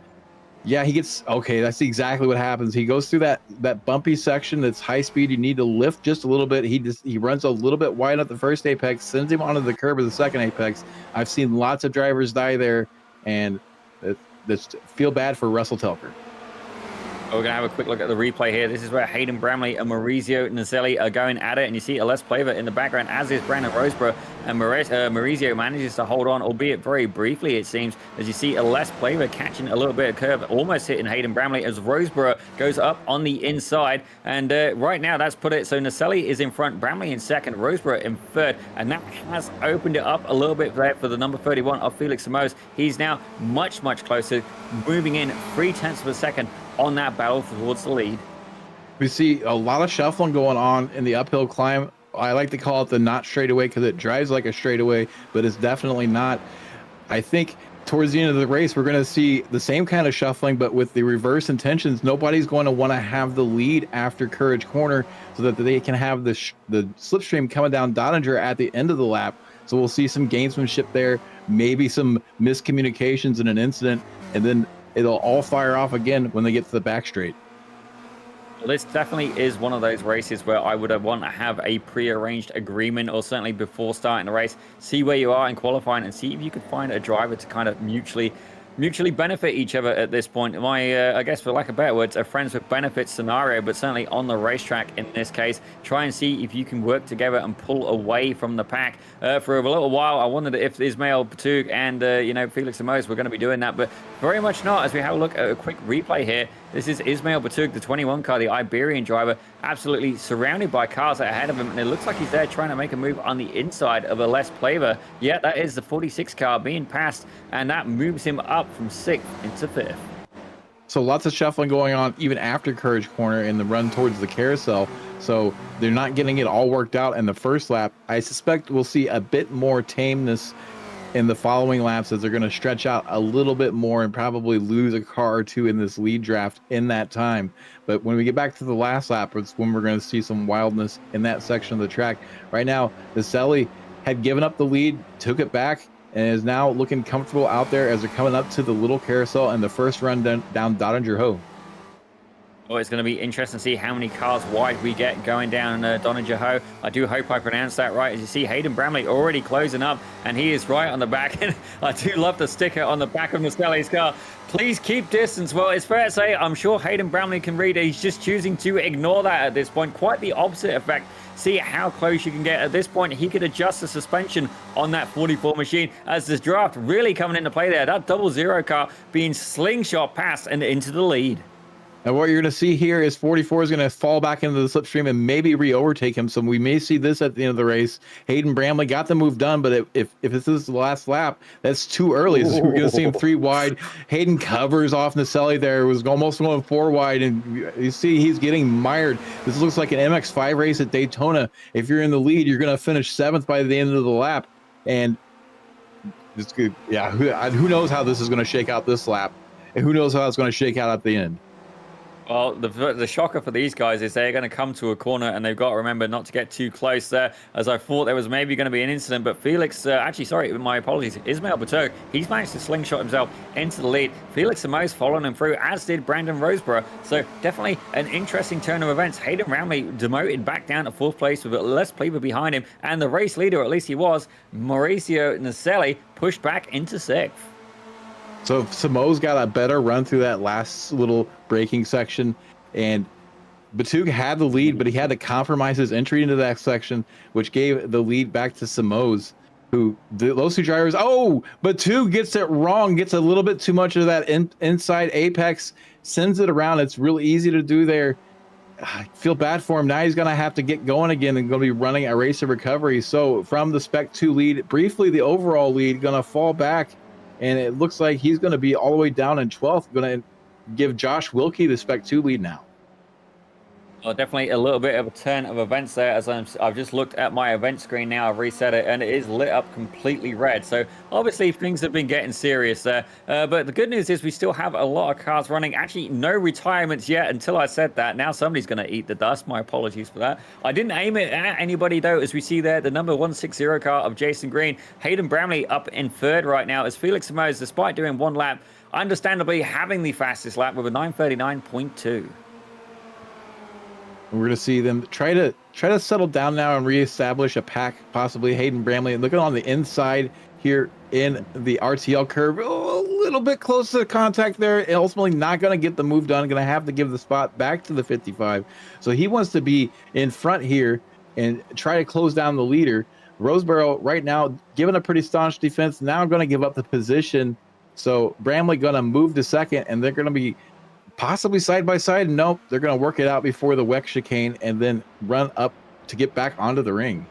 yeah, he gets, okay, that's exactly what happens. He goes through that bumpy section that's high speed. You need to lift just a little bit. He runs a little bit wide at the first apex, sends him onto the curb of the second apex. I've seen lots of drivers die there, and just feel bad for Russell Telker. We're going to have a quick look at the replay here. This is where Hayden Bramley and Maurizio Naselli are going at it, and you see Ales Plaver in the background, as is Brandon Roseborough, and Maurizio manages to hold on, albeit very briefly, it seems, as you see Ales Plaver catching a little bit of curve, almost hitting Hayden Bramley, as Roseborough goes up on the inside, and right now that's put it, so Naselli is in front, Bramley in second, Roseborough in third, and that has opened it up a little bit there for the number 31 of Felix Samos. He's now much closer, moving in 0.3 of a second on that battle towards the lead. We see a lot of shuffling going on in the uphill climb. I like to call it the not straightaway because it drives like a straightaway, but it's definitely not. I think towards the end of the race, we're going to see the same kind of shuffling, but with the reverse intentions. Nobody's going to want to have the lead after Courage Corner so that they can have the slipstream coming down Dottinger at the end of the lap. So we'll see some gamesmanship there, maybe some miscommunications in an incident, and then it'll all fire off again when they get to the back straight. Well, this definitely is one of those races where I would want to have a pre-arranged agreement, or certainly before starting the race, see where you are in qualifying and see if you could find a driver to kind of mutually benefit each other at this point. I guess, for lack of better words, a friends with benefits scenario, but certainly on the racetrack in this case, try and see if you can work together and pull away from the pack. For a little while, I wondered if Ismail Batuk and Felix Samos were going to be doing that, but very much not. As we have a look at a quick replay here, this is Ismail Batuk, the 21 car, the Iberian driver, absolutely surrounded by cars ahead of him, and it looks like he's there trying to make a move on the inside of Ales Plaver. Yeah, that is the 46 car being passed, and that moves him up from 6th into 5th. So lots of shuffling going on even after Courage Corner in the run towards the carousel. So they're not getting it all worked out in the first lap. I suspect we'll see a bit more tameness in the following laps as they're going to stretch out a little bit more and probably lose a car or two in this lead draft in that time. But when we get back to the last lap, it's when we're going to see some wildness in that section of the track. Right now, Naselli had given up the lead, took it back, and is now looking comfortable out there as they're coming up to the little carousel and the first run down Dottinger Ho. Well, it's going to be interesting to see how many cars wide we get going down Dottinger Ho. I do hope I pronounced that right. As you see, Hayden Bramley already closing up, and he is right on the back. And I do love the sticker on the back of Naselli's car. Please keep distance. Well, it's fair to say, I'm sure Hayden Bramley can read it. He's just choosing to ignore that at this point. Quite the opposite effect. See how close you can get. At this point, he could adjust the suspension on that 44 machine as this draft really coming into play there. That 00 car being slingshot past and into the lead. And what you're going to see here is 44 is going to fall back into the slipstream and maybe re-overtake him. So we may see this at the end of the race. Hayden Bramley got the move done, but if this is the last lap, that's too early. So we're going to see him 3 wide. Hayden covers off Naselli there. It was almost going 4 wide, and you see he's getting mired. This looks like an MX-5 race at Daytona. If you're in the lead, you're going to finish 7th by the end of the lap. And it's good. Yeah, who knows how this is going to shake out this lap, and who knows how it's going to shake out at the end. Well, the shocker for these guys is they're going to come to a corner, and they've got to remember not to get too close there, as I thought there was maybe going to be an incident. But Felix, actually, sorry, my apologies, Ismail Bateau, he's managed to slingshot himself into the lead. Felix Samos following him through, as did Brandon Roseborough. So definitely an interesting turn of events. Hayden Ramley demoted back down to 4th place with Les Pleber behind him, and the race leader, or at least he was, Mauricio Naselli, pushed back into 6th. So Samo's got a better run through that last little braking section, and Batug had the lead, but he had to compromise his entry into that section, which gave the lead back to Samo's, who those two drivers. Oh, Batug gets it wrong, gets a little bit too much of that inside apex, sends it around. It's really easy to do there. I feel bad for him. Now he's going to have to get going again and going to be running a race of recovery. So from the Spec 2 lead, briefly the overall lead, going to fall back. And it looks like he's going to be all the way down in 12th, going to give Josh Wilkie the Spec 2 lead now. Well, definitely a little bit of a turn of events there, as I've just looked at my event screen now. I've reset it, and it is lit up completely red. So obviously things have been getting serious there. But the good news is we still have a lot of cars running. Actually, no retirements yet until I said that. Now somebody's going to eat the dust. My apologies for that. I didn't aim it at anybody, though, as we see there, the number 160 car of Jason Green. Hayden Bramley up in 3rd right now, as Felix Samos, despite doing 1 lap, understandably having the fastest lap with a 9:39.2. We're going to see them try to settle down now and reestablish a pack, possibly Hayden Bramley. Looking on the inside here in the RTL curve, a little bit close to the contact there. Ultimately not going to get the move done. Going to have to give the spot back to the 55. So he wants to be in front here and try to close down the leader. Roseborough right now given a pretty staunch defense. Now going to give up the position. So Bramley going to move to 2nd, and they're going to be possibly side by side. Nope, they're going to work it out before the WEC chicane and then run up to get back onto the ring.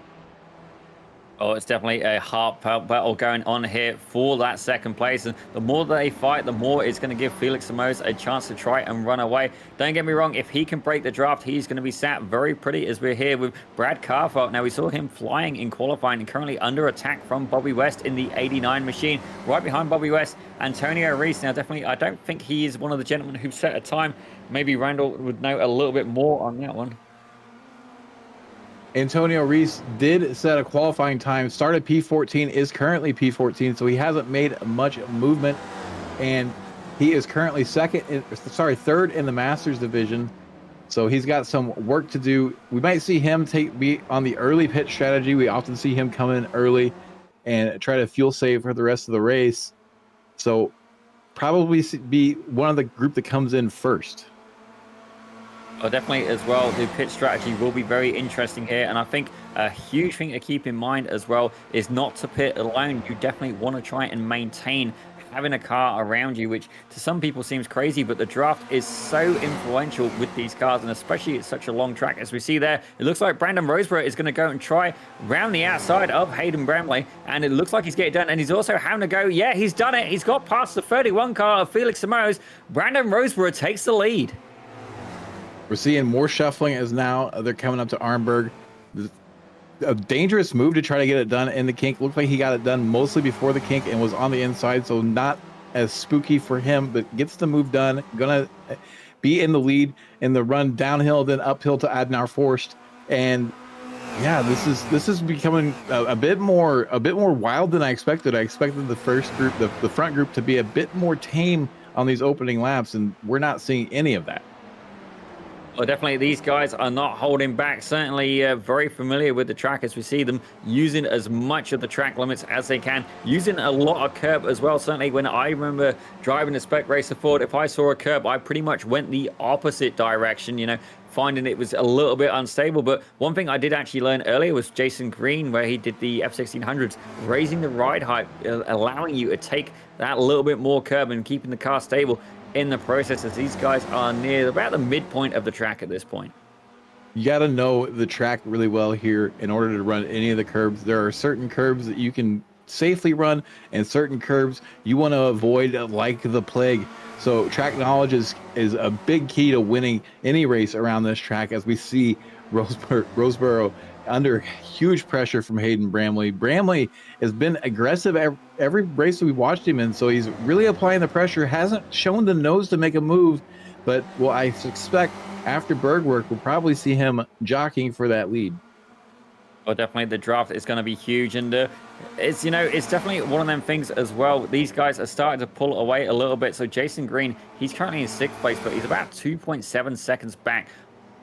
Oh, it's definitely a hard battle going on here for that 2nd place. And the more they fight, the more it's going to give Felix Samos a chance to try and run away. Don't get me wrong, if he can break the draft, he's going to be sat very pretty, as we're here with Brad Carfelt. Now, we saw him flying in qualifying and currently under attack from Bobby West in the 89 machine. Right behind Bobby West, Antonio Reese. Now, definitely, I don't think he is one of the gentlemen who set a time. Maybe Randall would know a little bit more on that one. Antonio Reese did set a qualifying time, started P14, is currently P14, so he hasn't made much movement, and he is currently third in the Masters division, so he's got some work to do. We might see him be on the early pit strategy. We often see him come in early and try to fuel save for the rest of the race, so probably be one of the group that comes in first. Well, definitely as well, the pit strategy will be very interesting here. And I think a huge thing to keep in mind as well is not to pit alone. You definitely want to try and maintain having a car around you, which to some people seems crazy, but the draft is so influential with these cars, and especially at such a long track. As we see there, it looks like Brandon Roseborough is going to go and try round the outside of Hayden Bramley, and it looks like he's getting done, and he's also having to go. Yeah, he's done it. He's got past the 31 car of Felix Samos. Brandon Roseborough takes the lead. We're seeing more shuffling as now they're coming up to Arnberg. A dangerous move to try to get it done in the kink. Looked like he got it done mostly before the kink and was on the inside, so not as spooky for him, but gets the move done. Gonna be in the lead in the run downhill, then uphill to Adnar Forst. And yeah, this is becoming a bit more wild than I expected. I expected the first group, the front group, to be a bit more tame on these opening laps, and we're not seeing any of that. Well, definitely these guys are not holding back. Certainly very familiar with the track, as we see them using as much of the track limits as they can, using a lot of curb as well. Certainly when I remember driving a Spec Racer Ford, if I saw a curb, I pretty much went the opposite direction, you know, finding it was a little bit unstable. But one thing I did actually learn earlier was Jason Green, where he did the F1600s, raising the ride height, allowing you to take that little bit more curb and keeping the car stable in the process, as these guys are near about the midpoint of the track at this point. You got to know the track really well here in order to run any of the curbs. There are certain curbs that you can safely run and certain curbs you want to avoid like the plague. So track knowledge is a big key to winning any race around this track, as we see Roseborough under huge pressure from Hayden Bramley. Bramley has been aggressive every race that we watched him in, so he's really applying the pressure. Hasn't shown the nose to make a move, But well, I expect after Bergwerk, we'll probably see him jockeying for that lead. Well, definitely the draft is going to be huge, and it's it's definitely one of them things as well. These guys are starting to pull away a little bit. So Jason Green, he's currently in 6th place, but he's about 2.7 seconds back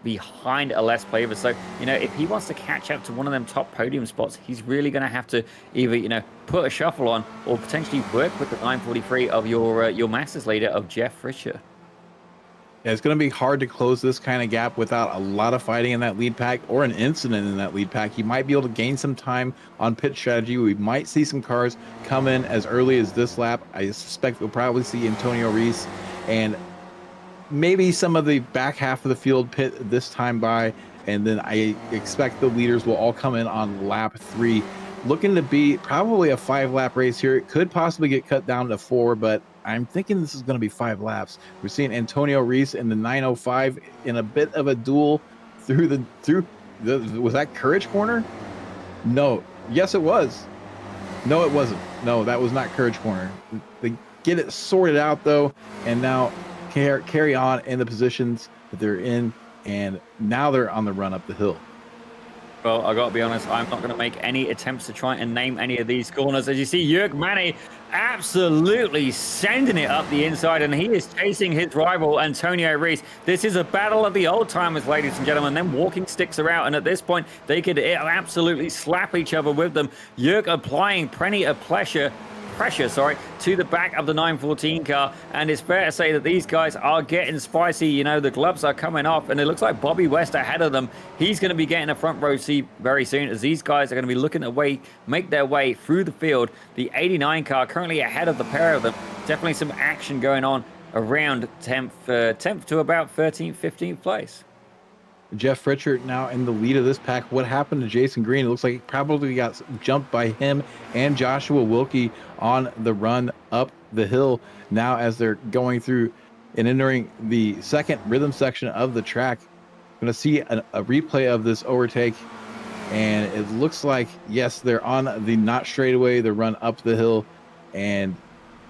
behind a less player. So if he wants to catch up to one of them top podium spots, he's really going to have to either put a shuffle on or potentially work with the 943 of your Masters leader of Jeff Fisher. Yeah, it's going to be hard to close this kind of gap without a lot of fighting in that lead pack or an incident in that lead pack. You might be able to gain some time on pit strategy. We might see some cars come in as early as this lap. I suspect we'll probably see Antonio Reese and maybe some of the back half of the field pit this time by, and then I expect the leaders will all come in on lap 3. Looking to be probably a 5-lap race here. It could possibly get cut down to 4, but I'm thinking this is going to be 5 laps. We're seeing Antonio Reese in the 905 in a bit of a duel through the was that Courage Corner? No. Yes, it was. No, it wasn't. No, that was not Courage Corner. They get it sorted out though, and now carry on in the positions that they're in, and now they're on the run up the hill. Well, I got to be honest, I'm not going to make any attempts to try and name any of these corners. As you see, Jörg Manny absolutely sending it up the inside, and he is chasing his rival, Antonio Reese. This is a battle of the old timers, ladies and gentlemen. Them walking sticks are out, and at this point, they could absolutely slap each other with them. Jörg applying plenty of pressure to the back of the 914 car, and it's fair to say that these guys are getting spicy. The gloves are coming off, and it looks like Bobby West ahead of them. He's going to be getting a front row seat very soon, as these guys are going to be looking to make their way through the field. The 89 car currently ahead of the pair of them. Definitely some action going on around 10th to about 13th, 15th place. Jeff Fritchard now in the lead of this pack. What happened to Jason Green? It looks like he probably got jumped by him and Joshua Wilkie on the run up the hill now as they're going through and entering the second rhythm section of the track. Going to see a replay of this overtake, and it looks like, yes, they're on the not straightaway, the run up the hill, and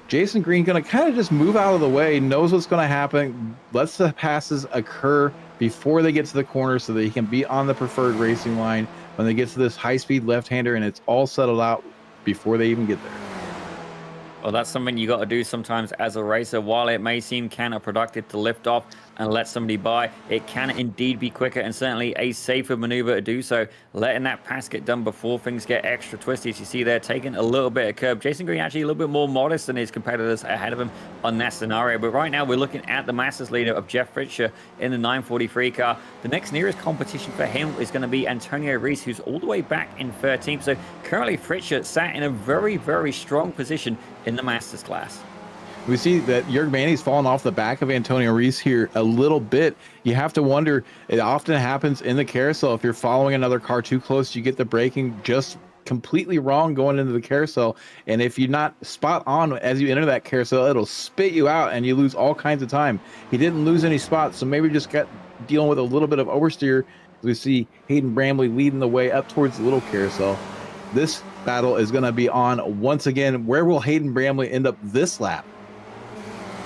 Jason Green going to kind of just move out of the way, knows what's going to happen, lets the passes occur before they get to the corner so that he can be on the preferred racing line when they get to this high-speed left-hander, and it's all settled out before they even get there. Well, that's something you got to do sometimes as a racer. While it may seem counterproductive to lift off and let somebody by, it can indeed be quicker and certainly a safer maneuver to do so. Letting that pass get done before things get extra twisty. As you see there, taking a little bit of curb. Jason Green actually a little bit more modest than his competitors ahead of him on that scenario. But right now we're looking at the Masters leader of Jeff Fritcher in the 943 car. The next nearest competition for him is going to be Antonio Reese, who's all the way back in 13th. So currently Fritcher sat in a very, very strong position in the Masters class. We see that Jörg Manny's fallen off the back of Antonio Reese here a little bit. You have to wonder, it often happens in the carousel. If you're following another car too close, you get the braking just completely wrong going into the carousel. And if you're not spot on as you enter that carousel, it'll spit you out and you lose all kinds of time. He didn't lose any spots, so maybe just got dealing with a little bit of oversteer. We see Hayden Bramley leading the way up towards the little carousel. This battle is going to be on once again. Where will Hayden Bramley end up this lap?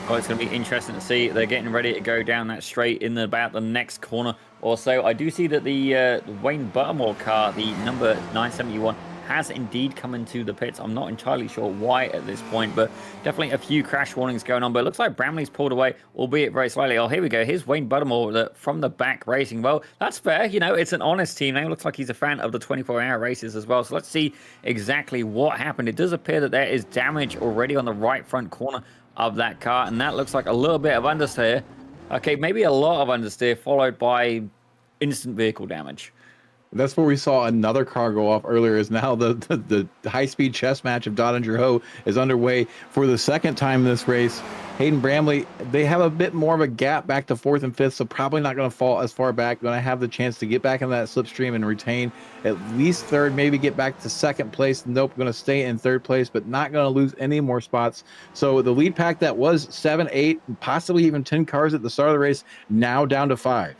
Oh, it's going to be interesting to see. They're getting ready to go down that straight in about the next corner or so. I do see that the Wayne Buttermore car, the number 971, has indeed come into the pits. I'm not entirely sure why at this point, but definitely a few crash warnings going on. But it looks like Bramley's pulled away, albeit very slightly. Oh, here we go. Here's Wayne Buttermore from the back racing. Well, that's fair. It's an honest team. It looks like he's a fan of the 24-hour races as well. So let's see exactly what happened. It does appear that there is damage already on the right front corner of that car, and that looks like a little bit of understeer. Okay, maybe a lot of understeer followed by instant vehicle damage. That's where we saw another car go off earlier. Is now the high-speed chess match of Dottinger Ho is underway for the second time this race. Hayden Bramley, they have a bit more of a gap back to 4th and 5th, so probably not going to fall as far back. Going to have the chance to get back in that slipstream and retain at least 3rd, maybe get back to 2nd place. Nope, going to stay in 3rd place, but not going to lose any more spots. So the lead pack that was 7, 8, possibly even 10 cars at the start of the race, now down to 5.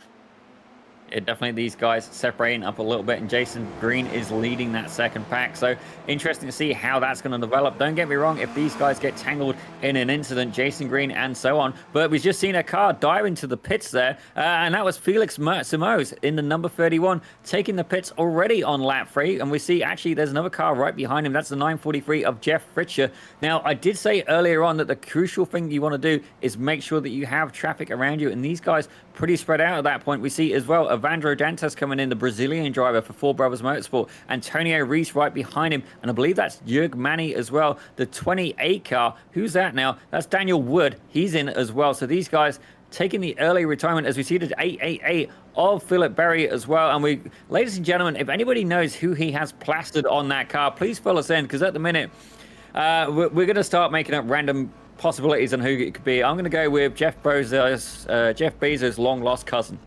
Definitely these guys separating up a little bit, and Jason Green is leading that second pack. So interesting to see how that's going to develop. Don't get me wrong, if these guys get tangled in an incident, Jason Green and so on. But we've just seen a car dive into the pits there, and that was Felix Simoes in the number 31, taking the pits already on lap 3. And we see actually there's another car right behind him. That's the 943 of Jeff Fritcher. Now, I did say earlier on that the crucial thing you want to do is make sure that you have traffic around you, and these guys pretty spread out at that point. We see as well Evandro Dantas coming in, the Brazilian driver for Four Brothers Motorsport. Antonio Reese right behind him, and I believe that's Jürg Manny as well, the 28 car. Who's that now? That's Daniel Wood. He's in as well. So these guys taking the early retirement, as we see the 888 of Philip Berry as well. And we, ladies and gentlemen, if anybody knows who he has plastered on that car, please fill us in, because at the minute we're going to start making up random possibilities on who it could be. I'm going to go with Jeff Bezos' long lost cousin.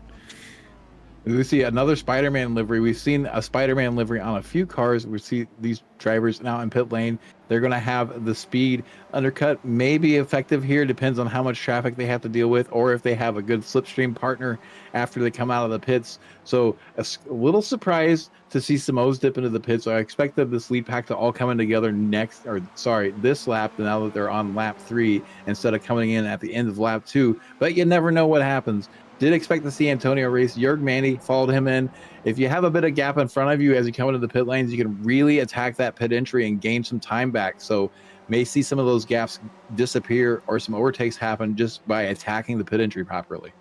We see another Spider-Man livery. We've seen a Spider-Man livery on a few cars. We see these drivers now in pit lane. They're going to have the speed undercut, maybe effective here. Depends on how much traffic they have to deal with, or if they have a good slipstream partner after they come out of the pits. So a little surprised to see Simoes dip into the pits. So I expected this lead pack to all come in together this lap, now that they're on lap 3 instead of coming in at the end of lap 2. But you never know what happens. Did expect to see Antonio race. Jürg Manny followed him in. If you have a bit of gap in front of you as you come into the pit lanes, you can really attack that pit entry and gain some time back. So may see some of those gaps disappear or some overtakes happen just by attacking the pit entry properly.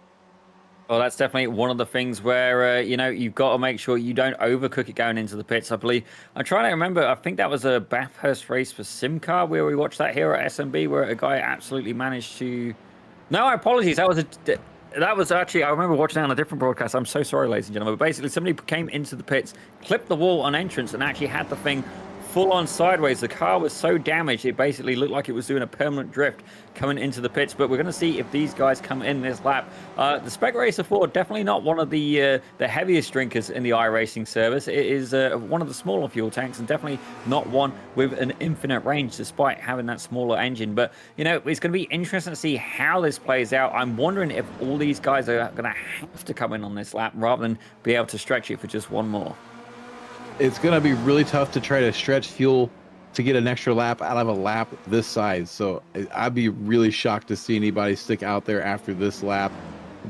Well, that's definitely one of the things where, you've got to make sure you don't overcook it going into the pits, I believe. I'm trying to remember, I think that was a Bathurst race for Simcar where we watched that here at SMB where a guy absolutely managed to... No, apologies. That was actually, I remember watching that on a different broadcast. I'm so sorry, ladies and gentlemen. But basically, somebody came into the pits, clipped the wall on entrance, and actually had the thing full on sideways. The car was so damaged, it basically looked like it was doing a permanent drift coming into the pits. But we're going to see if these guys come in this lap. The Spec Racer 4, definitely not one of the heaviest drinkers in the iRacing service. It is one of the smaller fuel tanks, and definitely not one with an infinite range, despite having that smaller engine. But, it's going to be interesting to see how this plays out. I'm wondering if all these guys are going to have to come in on this lap rather than be able to stretch it for just one more. It's going to be really tough to try to stretch fuel to get an extra lap out of a lap this size. So I'd be really shocked to see anybody stick out there after this lap.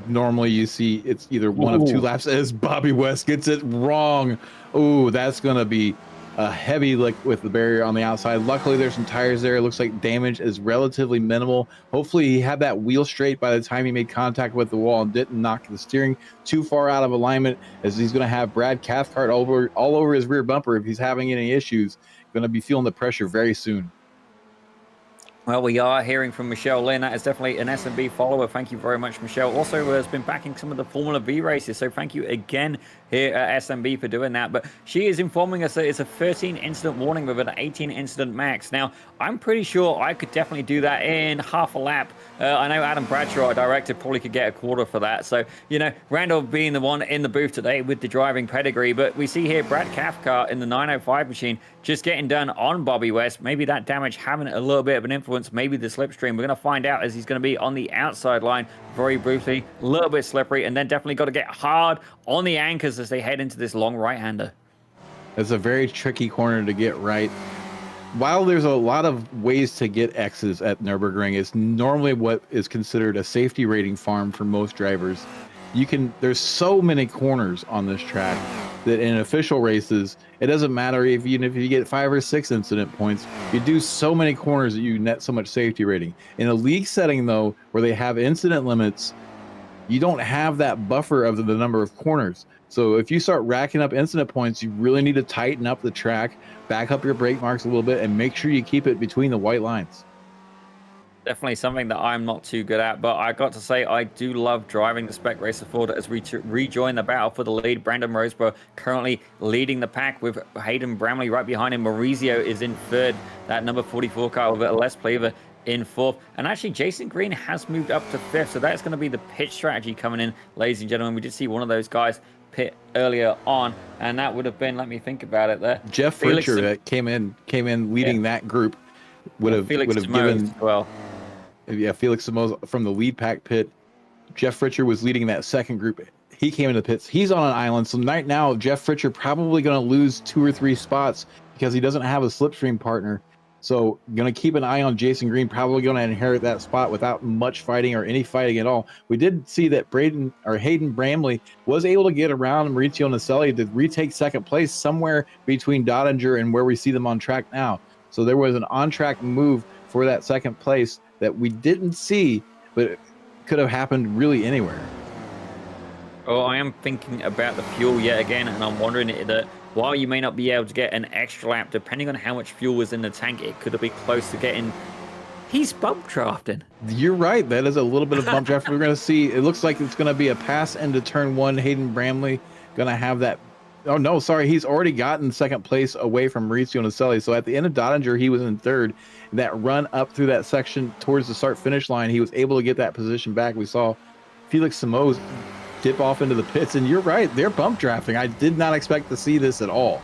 Normally you see it's either one of two laps as Bobby West gets it wrong. Oh, that's going to be a heavy lick with the barrier on the outside. Luckily there's some tires there. It looks like damage is relatively minimal. Hopefully he had that wheel straight by the time he made contact with the wall and didn't knock the steering too far out of alignment, as he's going to have Brad Cathcart all over his rear bumper if he's having any issues. Going to be feeling the pressure very soon. Well, we are hearing from Michelle Lynn. That is definitely an SMB follower. Thank you very much, Michelle. Also has been backing some of the Formula V races, so thank you again here at SMB for doing that. But she is informing us that it's a 13 incident warning with an 18 incident max. Now, I'm pretty sure I could definitely do that in half a lap. I know Adam Bradshaw, our director, probably could get a quarter for that. So, Randall being the one in the booth today with the driving pedigree. But we see here Brad Cathcart in the 905 machine just getting done on Bobby West. Maybe that damage having a little bit of an influence, maybe the slipstream. We're going to find out as he's going to be on the outside line very briefly, a little bit slippery, and then definitely got to get hard on the anchors as they head into this long right-hander. It's a very tricky corner to get right. While there's a lot of ways to get X's at Nurburgring, it's normally what is considered a safety rating farm for most drivers. There's so many corners on this track that in official races, it doesn't matter even if you get 5 or 6 incident points, you do so many corners that you net so much safety rating. In a league setting though, where they have incident limits, you don't have that buffer of the number of corners. So if you start racking up incident points, you really need to tighten up the track, back up your brake marks a little bit, and make sure you keep it between the white lines. Definitely something that I'm not too good at, but I got to say I do love driving the Spec Racer Ford as we rejoin the battle for the lead. Brandon Roseborough currently leading the pack with Hayden Bramley right behind him. Maurizio is in third, that number 44 car with Les Pleaver in fourth. And actually, Jason Green has moved up to fifth, so that's going to be the pit strategy coming in, ladies and gentlemen. We did see one of those guys pit earlier on, and that would have been, let me think about it there, Jeff Fritcher that came in leading that group would have given well. Yeah, Felix Simoes from the lead pack pit Jeff Fritcher was leading that second group. He came into the pits. He's on an island. So right now, Jeff Fritcher probably going to lose 2 or 3 spots because he doesn't have a slipstream partner. So going to keep an eye on Jason Green, probably going to inherit that spot without much fighting or any fighting at all. We did see that Hayden Bramley was able to get around Maurizio Naselli to retake second place somewhere between Dottinger and where we see them on track now. So there was an on-track move for that second place that we didn't see, but it could have happened really anywhere. Well, I am thinking about the fuel yet again, and I'm wondering that while you may not be able to get an extra lap, depending on how much fuel was in the tank, it could be close to getting... He's bump drafting. You're right. That is a little bit of bump draft. We're going to see. It looks like it's going to be a pass into turn 1. Hayden Bramley going to have that. Oh, no, sorry. He's already gotten second place away from Maurizio Naselli. So at the end of Dottinger, he was in third. That run up through that section towards the start-finish line, he was able to get that position back. We saw Felix Simoes dip off into the pits, and you're right, they're bump drafting. I did not expect to see this at all.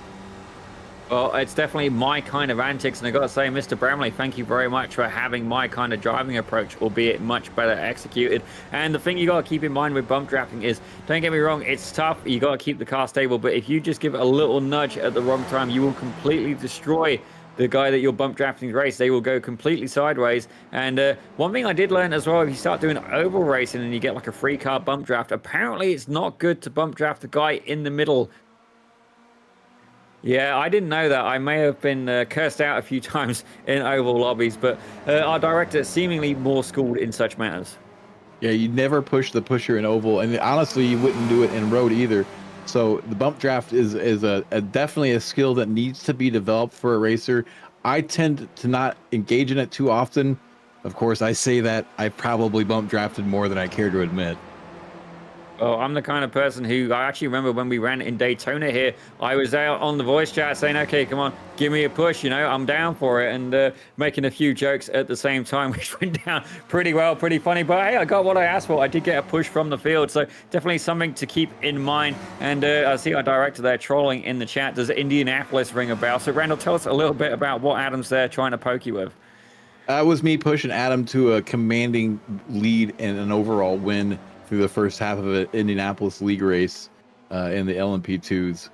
Well, it's definitely my kind of antics, and I got to say, Mr. Bramley, thank you very much for having my kind of driving approach, albeit much better executed. And the thing you got to keep in mind with bump drafting is, don't get me wrong, it's tough. You got to keep the car stable, but if you just give it a little nudge at the wrong time, you will completely destroy the guy that you're bump drafting race. They will go completely sideways. And one thing I did learn as well, if you start doing oval racing and you get like a free car bump draft, apparently it's not good to bump draft the guy in the middle. Yeah, I didn't know that. I may have been cursed out a few times in oval lobbies, but our director is seemingly more schooled in such matters. Yeah, you never push the pusher in oval, and honestly, you wouldn't do it in road either. So the bump draft is a definitely a skill that needs to be developed for a racer. I tend to not engage in it too often. Of course, I say that I probably bump drafted more than I care to admit. Well, I'm the kind of person who, I actually remember when we ran in Daytona here, I was out on the voice chat saying, okay, come on, give me a push, you know, I'm down for it, and making a few jokes at the same time, which went down pretty well, pretty funny. But hey, I got what I asked for. I did get a push from the field, so definitely something to keep in mind. And I see our director there trolling in the chat. Does Indianapolis ring a bell? So Randall, tell us a little bit about what Adam's there trying to poke you with. That was me pushing Adam to a commanding lead and an overall win through the first half of an Indianapolis league race in the LMP2s.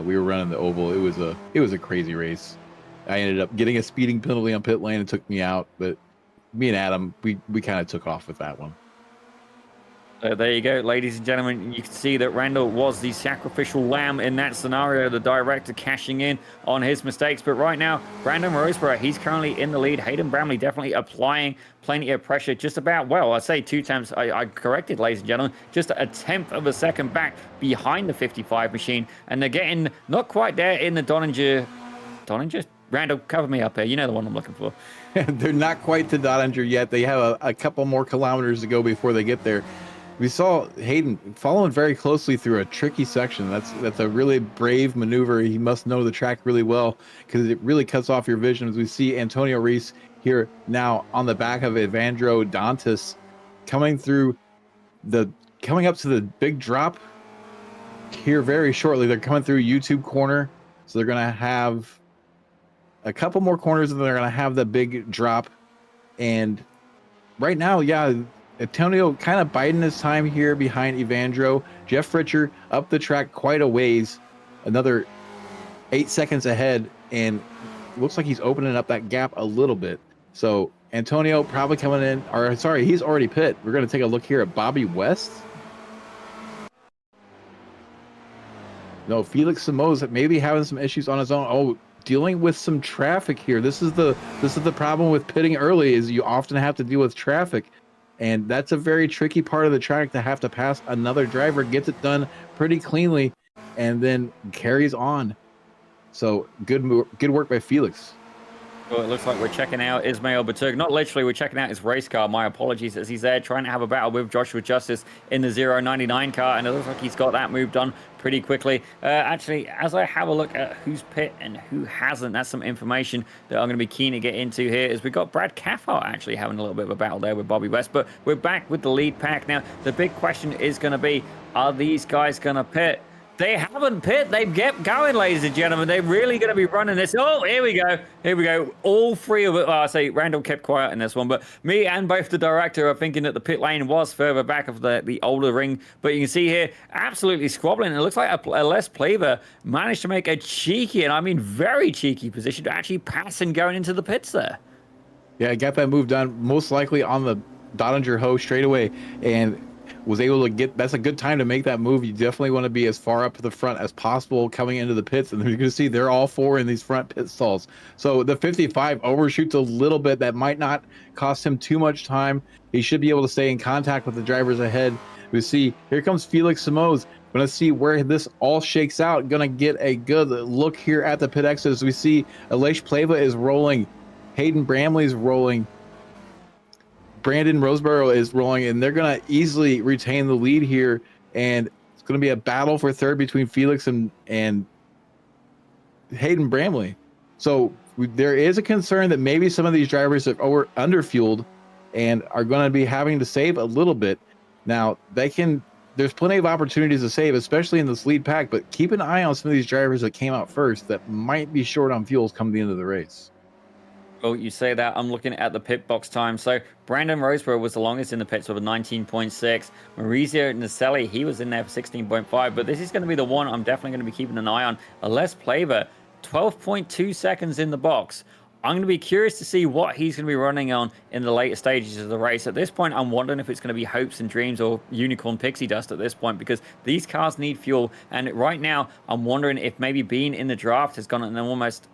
We were running the oval. It was a crazy race. I ended up getting a speeding penalty on pit lane and took me out, but me and Adam, we kind of took off with that one. There you go, ladies and gentlemen. You can see that Randall was the sacrificial lamb in that scenario, the director cashing in on his mistakes. But right now, Brandon Roseborough, he's currently in the lead. Hayden Bramley definitely applying plenty of pressure. Just about, well, I say 2 times, I corrected, ladies and gentlemen, just a 1/10 of a second back behind the 55 machine. And they're getting not quite there in the Dottinger. Randall, cover me up here. You know the one I'm looking for. They're not quite to Dottinger yet. They have a couple more kilometers to go before they get there. We saw Hayden following very closely through a tricky section. That's a really brave maneuver. He must know the track really well because it really cuts off your vision. As we see Antonio Reese here now on the back of Evandro Dantas coming up to the big drop here very shortly. They're coming through YouTube corner. So they're going to have a couple more corners and they're going to have the big drop. And right now, yeah, Antonio kind of biding his time here behind Evandro. Jeff Fritcher up the track quite a ways, another 8 seconds ahead, and looks like he's opening up that gap a little bit. So Antonio probably coming in, or sorry, he's already pit. We're going to take a look here at Bobby West. No, Felix Simoes maybe having some issues on his own. Oh, dealing with some traffic here. This is the problem with pitting early, is you often have to deal with traffic. And that's a very tricky part of the track, to have to pass another driver, gets it done pretty cleanly, and then carries on. So good work by Felix. Well, it looks like we're checking out Ismail Batug. Not literally, we're checking out his race car. My apologies, as he's there trying to have a battle with Joshua Justice in the 099 car, and it looks like he's got that move done pretty quickly. Actually, as I have a look at who's pit and who hasn't, that's some information that I'm going to be keen to get into here. Is we got Brad Cathcart actually having a little bit of a battle there with Bobby West, but we're back with the lead pack now. The big question is going to be, are these guys going to pit? They haven't pit. They've kept going, ladies and gentlemen. They're really going to be running this. Oh, here we go. Here we go. All three of it. Well, I say Randall kept quiet in this one, but me and both the director are thinking that the pit lane was further back of the older ring. But you can see here, absolutely squabbling. It looks like a Les Plaver managed to make a cheeky, and I mean very cheeky position to actually pass and going into the pits there. Yeah, got that move done most likely on the Dottinger hoe straight away, and was able to get. That's a good time to make that move. You definitely want to be as far up to the front as possible coming into the pits, and you're going to see they're all four in these front pit stalls. So the 55 overshoots a little bit. That might not cost him too much time. He should be able to stay in contact with the drivers ahead. We see here comes Felix Simoes. Going to see where this all shakes out. Going to get a good look here at the pit exits. We see Aleix Pleva is rolling. Hayden Bramley's rolling. Brandon Roseborough is rolling, and they're going to easily retain the lead here. And it's going to be a battle for third between Felix and Hayden Bramley. So there is a concern that maybe some of these drivers are underfueled and are going to be having to save a little bit. Now, there's plenty of opportunities to save, especially in this lead pack, but keep an eye on some of these drivers that came out first that might be short on fuels come the end of the race. Well, you say that. I'm looking at the pit box time. So Brandon Roseborough was the longest in the pits with a 19.6. Maurizio Naselli, he was in there for 16.5. But this is going to be the one I'm definitely going to be keeping an eye on. Les Plaver, 12.2 seconds in the box. I'm going to be curious to see what he's going to be running on in the later stages of the race. At this point, I'm wondering if it's going to be Hopes and Dreams or Unicorn Pixie Dust at this point, because these cars need fuel. And right now, I'm wondering if maybe being in the draft has gone and almost,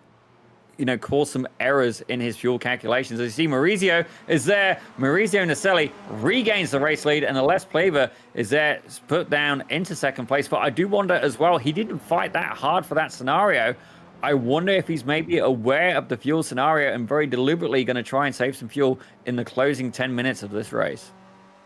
cause some errors in his fuel calculations. As you see, Maurizio is there. Maurizio Naselli regains the race lead, and the Les Plaver is there, put down into second place. But I do wonder as well, he didn't fight that hard for that scenario. I wonder if he's maybe aware of the fuel scenario and very deliberately going to try and save some fuel in the closing 10 minutes of this race.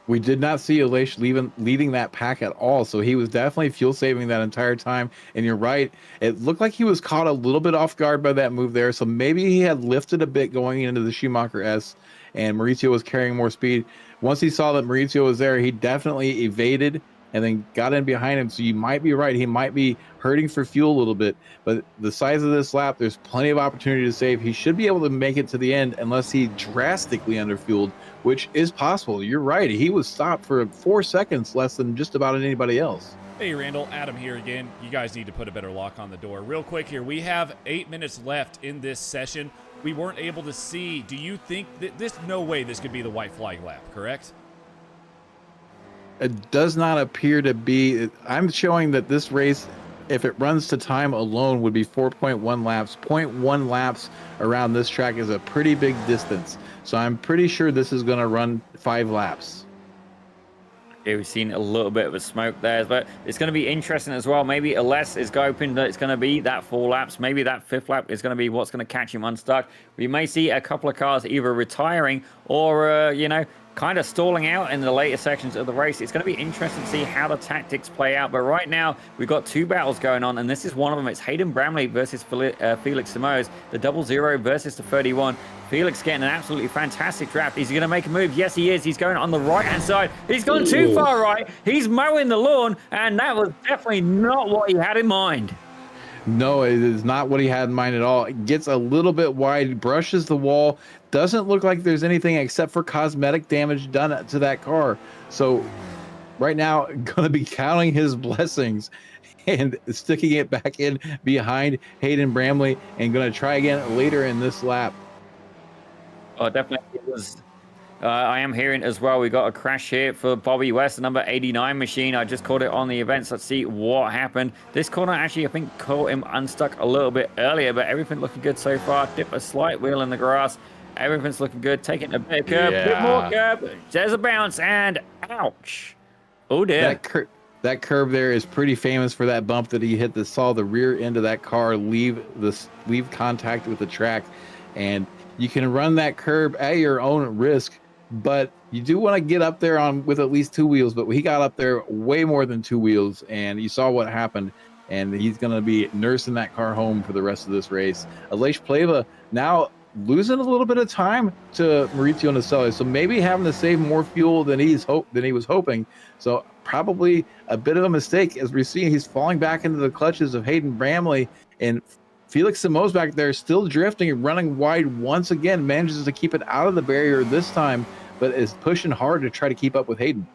We did not see Aleix leading that pack at all, so he was definitely fuel saving that entire time. And you're right, it looked like he was caught a little bit off guard by that move there, so maybe he had lifted a bit going into the Schumacher S, and Maurizio was carrying more speed. Once he saw that Maurizio was there, he definitely evaded and then got in behind him. So you might be right, he might be hurting for fuel a little bit, but the size of this lap, there's plenty of opportunity to save. He should be able to make it to the end unless he drastically underfueled, which is possible. You're right, he was stopped for 4 seconds less than just about anybody else. Hey Randall, Adam here again. You guys need to put a better lock on the door. Real quick here, we have 8 minutes left in this session. We weren't able to see, do you think that no way this could be the white flag lap, correct? It does not appear to be. I'm showing that this race, if it runs to time alone, would be 4.1 laps. 0.1 laps around this track is a pretty big distance. So I'm pretty sure this is going to run 5 laps. Okay, we've seen a little bit of a smoke there, but it's going to be interesting as well. Maybe Aleix is hoping that it's going to be that 4 laps. Maybe that 5th lap is going to be what's going to catch him unstuck. We may see a couple of cars either retiring or, kind of stalling out in the later sections of the race. It's going to be interesting to see how the tactics play out. But right now, we've got 2 battles going on, and this is one of them. It's Hayden Bramley versus Felix Simoes, the 00 versus the 31. Felix getting an absolutely fantastic draft. Is he going to make a move? Yes, he is. He's going on the right-hand side. He's gone too far right. He's mowing the lawn, and that was definitely not what he had in mind. No, it is not what he had in mind at all. It gets a little bit wide, brushes the wall. Doesn't look like there's anything except for cosmetic damage done to that car. So right now, going to be counting his blessings and sticking it back in behind Hayden Bramley and going to try again later in this lap. Oh, definitely. It was. I am hearing as well, we got a crash here for Bobby West, the number 89 machine. I just caught it on the events. Let's see what happened. This corner actually, I think, caught him unstuck a little bit earlier, but everything looking good so far. Dip a slight wheel in the grass. Everything's looking good. Taking a bit of curb, bit more curb. There's a bounce, and ouch. Oh, dear. That curb there is pretty famous for that bump that he hit. Saw the rear end of that car leave contact with the track, and you can run that curb at your own risk. But you do want to get up there with at least 2 wheels. But he got up there way more than 2 wheels, and you saw what happened. And he's going to be nursing that car home for the rest of this race. Aleix Pleva now losing a little bit of time to Maurizio Naselli, so maybe having to save more fuel than he was hoping. So probably a bit of a mistake. As we're seeing, he's falling back into the clutches of Hayden Bramley, and Felix Simoes back there still drifting and running wide once again, manages to keep it out of the barrier this time, but is pushing hard to try to keep up with Hayden.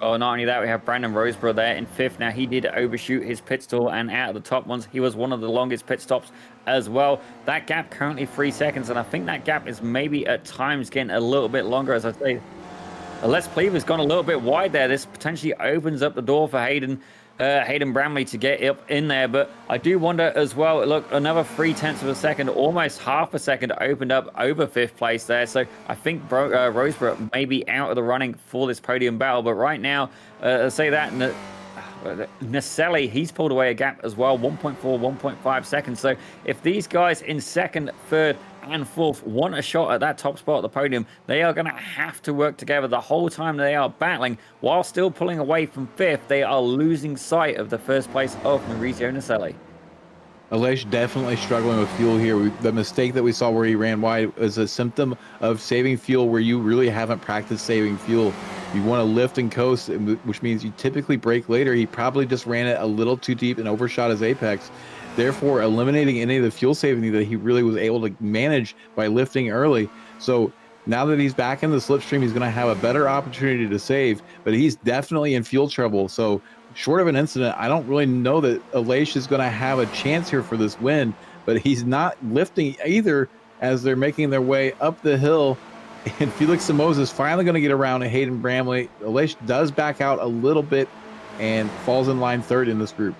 Oh, not only that, we have Brandon Roseborough there in 5th. Now, he did overshoot his pit stall, and out of the top ones, he was one of the longest pit stops as well. That gap currently 3 seconds, and I think that gap is maybe at times getting a little bit longer, as I say. Les Cleaver's gone a little bit wide there. This potentially opens up the door for Hayden Bramley to get up in there, but I do wonder as well. Look, another 0.3 of a second, almost half a second opened up over 5th place there. So I think Roseborough may be out of the running for this podium battle, but right now, say that Naselli, he's pulled away a gap as well, 1.4, 1.5 seconds. So if these guys in 2nd, 3rd, and 4th want a shot at that top spot at the podium, they are going to have to work together the whole time they are battling, while still pulling away from 5th. They are losing sight of the 1st place of Maurizio Naselli. Aleix definitely struggling with fuel here. The mistake that we saw where he ran wide is a symptom of saving fuel where you really haven't practiced saving fuel. You want to lift and coast, which means you typically brake later. He probably just ran it a little too deep and overshot his apex, therefore eliminating any of the fuel saving that he really was able to manage by lifting early. So now that he's back in the slipstream, he's going to have a better opportunity to save, but he's definitely in fuel trouble. So short of an incident, I don't really know that Aleix is going to have a chance here for this win, but he's not lifting either as they're making their way up the hill. And Felix Simoes is finally going to get around to Hayden Bramley. Aleix does back out a little bit and falls in line 3rd in this group.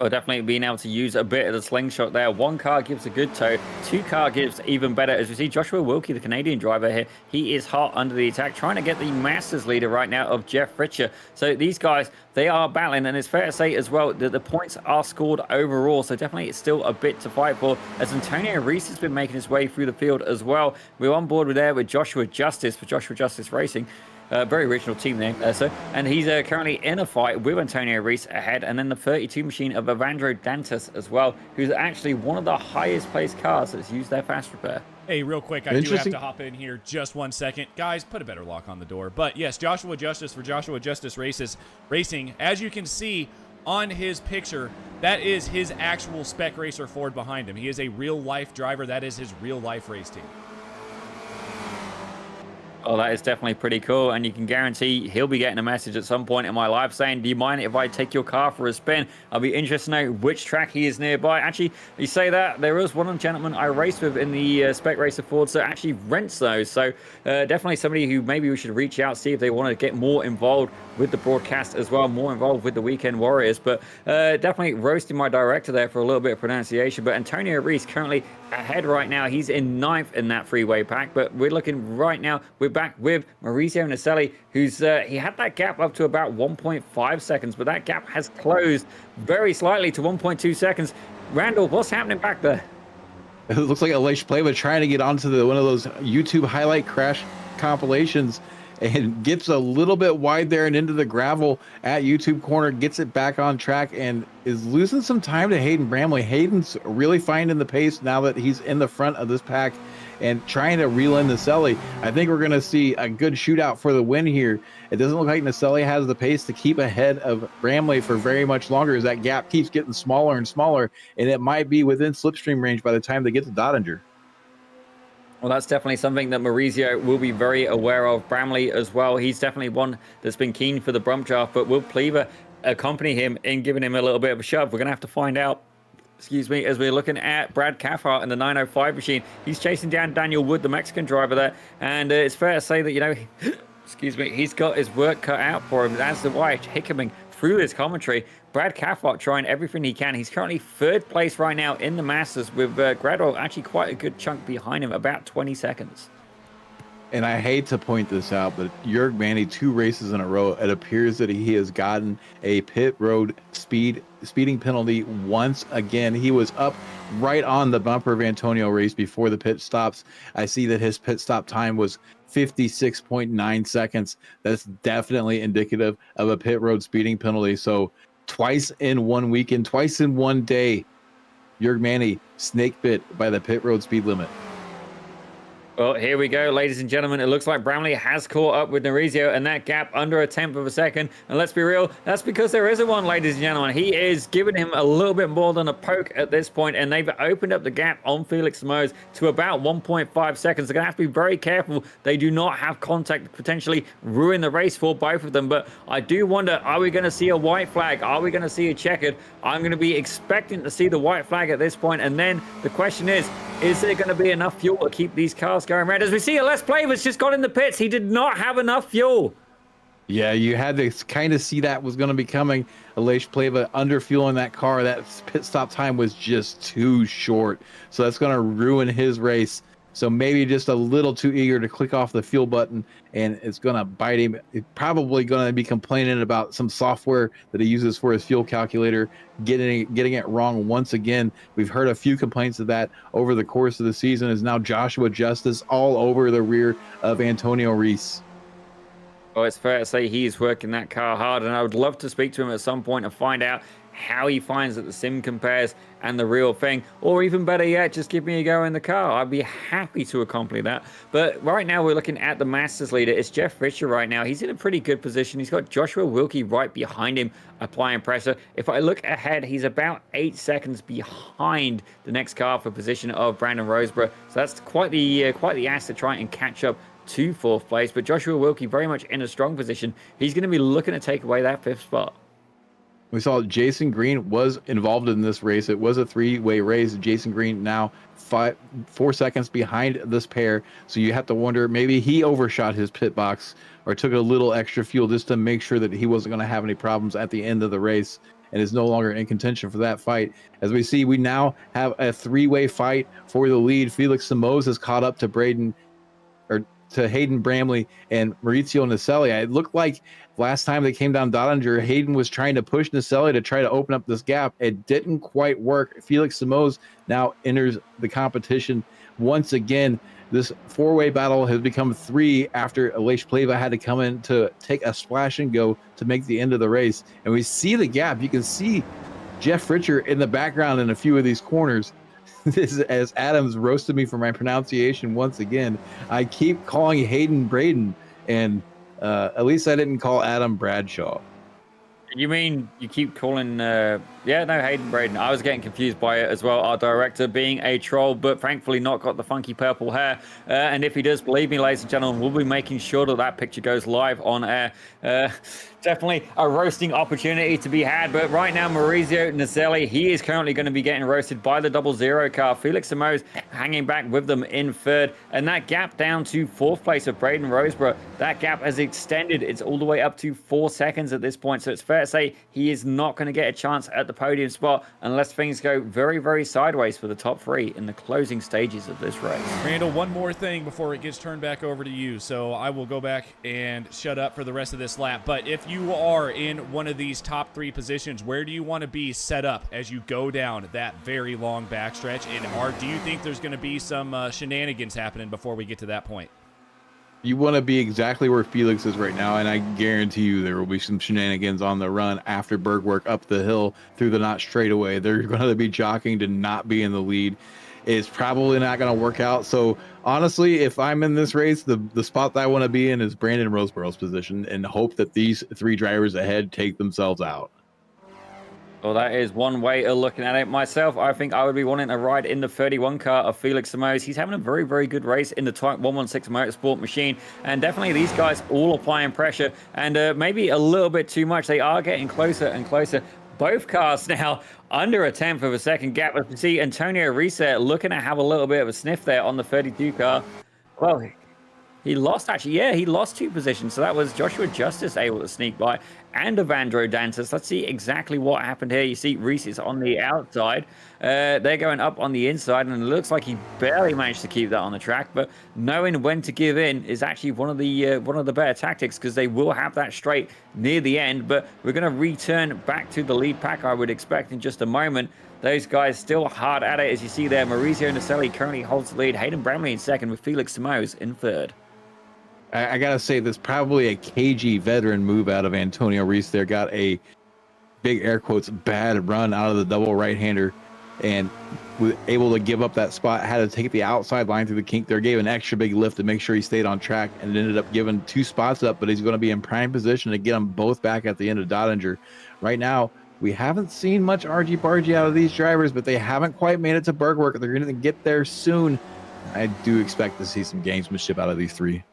Oh, definitely being able to use a bit of the slingshot there. 1 car gives a good tow. 2 car gives even better. As we see Joshua Wilkie, the Canadian driver here, he is hot under the attack, trying to get the Masters leader right now of Jeff Fritcher. So these guys, they are battling, and it's fair to say as well that the points are scored overall. So definitely it's still a bit to fight for, as Antonio Reese has been making his way through the field as well. We're on board with Joshua Justice for Joshua Justice Racing. Very original team name. And he's currently in a fight with Antonio Reese ahead, and then the 32 machine of Evandro Dantas as well, who's actually one of the highest placed cars that's used their fast repair. Hey, real quick, I do have to hop in here just 1 second. Guys, put a better lock on the door. But yes, Joshua Justice for Joshua Justice Racing. As you can see on his picture, that is his actual Spec Racer Ford behind him. He is a real-life driver. That is his real-life race team. Oh, that is definitely pretty cool, and you can guarantee he'll be getting a message at some point in my life saying, do you mind if I take your car for a spin? I'll be interested to know which track he is nearby. Actually, you say that, there was one gentleman I raced with in the Spec Racer Ford, so actually rents those. So definitely somebody who maybe we should reach out, see if they want to get more involved with the broadcast as well, more involved with the Weekend Warriors. But definitely roasting my director there for a little bit of pronunciation. But Antonio Reese currently ahead right now. He's in 9th in that freeway pack, but we're looking right now, we're back with Maurizio Naselli, who's he had that gap up to about 1.5 seconds, but that gap has closed very slightly to 1.2 seconds. Randall, what's happening back there? It looks like Aleix Pleva trying to get onto one of those YouTube highlight crash compilations and gets a little bit wide there and into the gravel at YouTube corner, gets it back on track and is losing some time to Hayden Bramley. Hayden's really finding the pace now that he's in the front of this pack and trying to reel in Naselli. I think we're going to see a good shootout for the win here. It doesn't look like Naselli has the pace to keep ahead of Bramley for very much longer, as that gap keeps getting smaller and smaller, and it might be within slipstream range by the time they get to Dottinger. Well, that's definitely something that Maurizio will be very aware of. Bramley as well. He's definitely one that's been keen for the bump draft, but will Pleva accompany him in giving him a little bit of a shove? We're going to have to find out. Excuse me, as we're looking at Brad Cathcart in the 905 machine. He's chasing down Daniel Wood, the Mexican driver there. And it's fair to say that, you know, excuse me, he's got his work cut out for him. As the Wyatt Hickman through his commentary. Brad Cathcart trying everything he can. He's currently 3rd place right now in the Masters with Grado actually quite a good chunk behind him, about 20 seconds. And I hate to point this out, but Jörg Manny, 2 races in a row, it appears that he has gotten a pit road speeding penalty once again. He was up right on the bumper of Antonio Reese before the pit stops. I see that his pit stop time was 56.9 seconds. That's definitely indicative of a pit road speeding penalty. So twice in one weekend, twice in one day, Jörg Manny snake bit by the pit road speed limit. Well, here we go, ladies and gentlemen. It looks like Bramley has caught up with Maurizio, and that gap under a tenth of a second. And let's be real, that's because there isn't one, ladies and gentlemen. He is giving him a little bit more than a poke at this point, and they've opened up the gap on Felix Moes to about 1.5 seconds. They're going to have to be very careful. They do not have contact to potentially ruin the race for both of them. But I do wonder, are we going to see a white flag? Are we going to see a checkered? I'm going to be expecting to see the white flag at this point. And then the question is there going to be enough fuel to keep these cars going around? As we see, Les Plavers just got in the pits. He did not have enough fuel. Yeah, you had to kind of see that was going to be coming. Aleix Pleva under fueling that car. That pit stop time was just too short. So that's going to ruin his race. So maybe just a little too eager to click off the fuel button, and it's going to bite him. It's probably going to be complaining about some software that he uses for his fuel calculator, getting it wrong once again. We've heard a few complaints of that over the course of the season. Is now Joshua Justice all over the rear of Antonio Reese. Well, it's fair to say he's working that car hard, and I would love to speak to him at some point and find out how he finds that the sim compares and the real thing, or even better yet, just give me a go in the car. I'd be happy to accompany that. But right now we're looking at the Masters leader. It's Jeff Fisher right now. He's in a pretty good position. He's got Joshua Wilkie right behind him applying pressure. If I look ahead, he's about 8 seconds behind the next car for position of Brandon Roseborough. So that's quite the ass to try and catch up to 4th place. But Joshua Wilkie very much in a strong position. He's going to be looking to take away that 5th spot. We saw Jason Green was involved in this race. It was a three-way race. Jason Green now 4 seconds behind this pair. So you have to wonder, maybe he overshot his pit box or took a little extra fuel just to make sure that he wasn't going to have any problems at the end of the race, and is no longer in contention for that fight. As we see, we now have a three-way fight for the lead. Felix Simoes has caught up to Hayden Bramley and Maurizio Naselli. It looked like last time they came down Dottinger, Hayden was trying to push Naselli to try to open up this gap. It didn't quite work. Felix Simoes now enters the competition once again. This four-way battle has become three after Aleix Pleva had to come in to take a splash and go to make the end of the race. And we see the gap. You can see Jeff Fritcher in the background in a few of these corners. This is as Adams roasted me for my pronunciation once again. I keep calling Hayden Braden, and at least I didn't call Adam Bradshaw. You mean you keep calling, Hayden Braden. I was getting confused by it as well. Our director being a troll, but thankfully not got the funky purple hair. And if he does, believe me, ladies and gentlemen, we'll be making sure that picture goes live on air. Definitely a roasting opportunity to be had. But right now, Maurizio Naselli, he is currently going to be getting roasted by the 00 car. Felix Simoes hanging back with them in 3rd. And that gap down to 4th place of Braden Roseborough, that gap has extended. It's all the way up to 4 seconds at this point. So it's fair to say he is not going to get a chance at the podium spot unless things go very, very sideways for the top 3 in the closing stages of this race. Randall, one more thing before it gets turned back over to you. So I will go back and shut up for the rest of this lap. But if you are in one of these top 3 positions, where do you want to be set up as you go down that very long backstretch? And do you think there's going to be some shenanigans happening before we get to that point? You want to be exactly where Felix is right now, and I guarantee you there will be some shenanigans on the run after Bergwerk up the hill through the Knott straightaway. They're going to be jockeying to not be in the lead. It's probably not going to work out. So honestly, if I'm in this race, the spot that I want to be in is Brandon Roseborough's position, and hope that these 3 drivers ahead take themselves out. Well, that is one way of looking at it. Myself, I think I would be wanting to ride in the 31 car of Felix Simoes. He's having a very, very good race in the Type 116 Motorsport machine. And definitely these guys all applying pressure and maybe a little bit too much. They are getting closer and closer. Both cars now under a 10th of a second gap. As we see Antonio Reese looking to have a little bit of a sniff there on the 32 car. Well, he lost 2 positions. So that was Joshua Justice able to sneak by and Evandro Dantas. Let's see exactly what happened here. You see Reese is on the outside. They're going up on the inside, and it looks like he barely managed to keep that on the track. But knowing when to give in is actually one of the better tactics, because they will have that straight near the end. But we're going to return back to the lead pack, I would expect, in just a moment. Those guys still hard at it, as you see there. Maurizio Naselli currently holds the lead. Hayden Bramley in 2nd with Felix Simoes in 3rd. I got to say, there's probably a cagey veteran move out of Antonio Reese there. Got a big air quotes bad run out of the double right-hander. and was able to give up that spot, had to take the outside line through the kink there, gave an extra big lift to make sure he stayed on track, and ended up giving 2 spots up, but he's going to be in prime position to get them both back at the end of Dottinger. Right now, we haven't seen much argy-bargy out of these drivers, but they haven't quite made it to Bergwerk. They're going to get there soon. I do expect to see some gamesmanship out of these 3.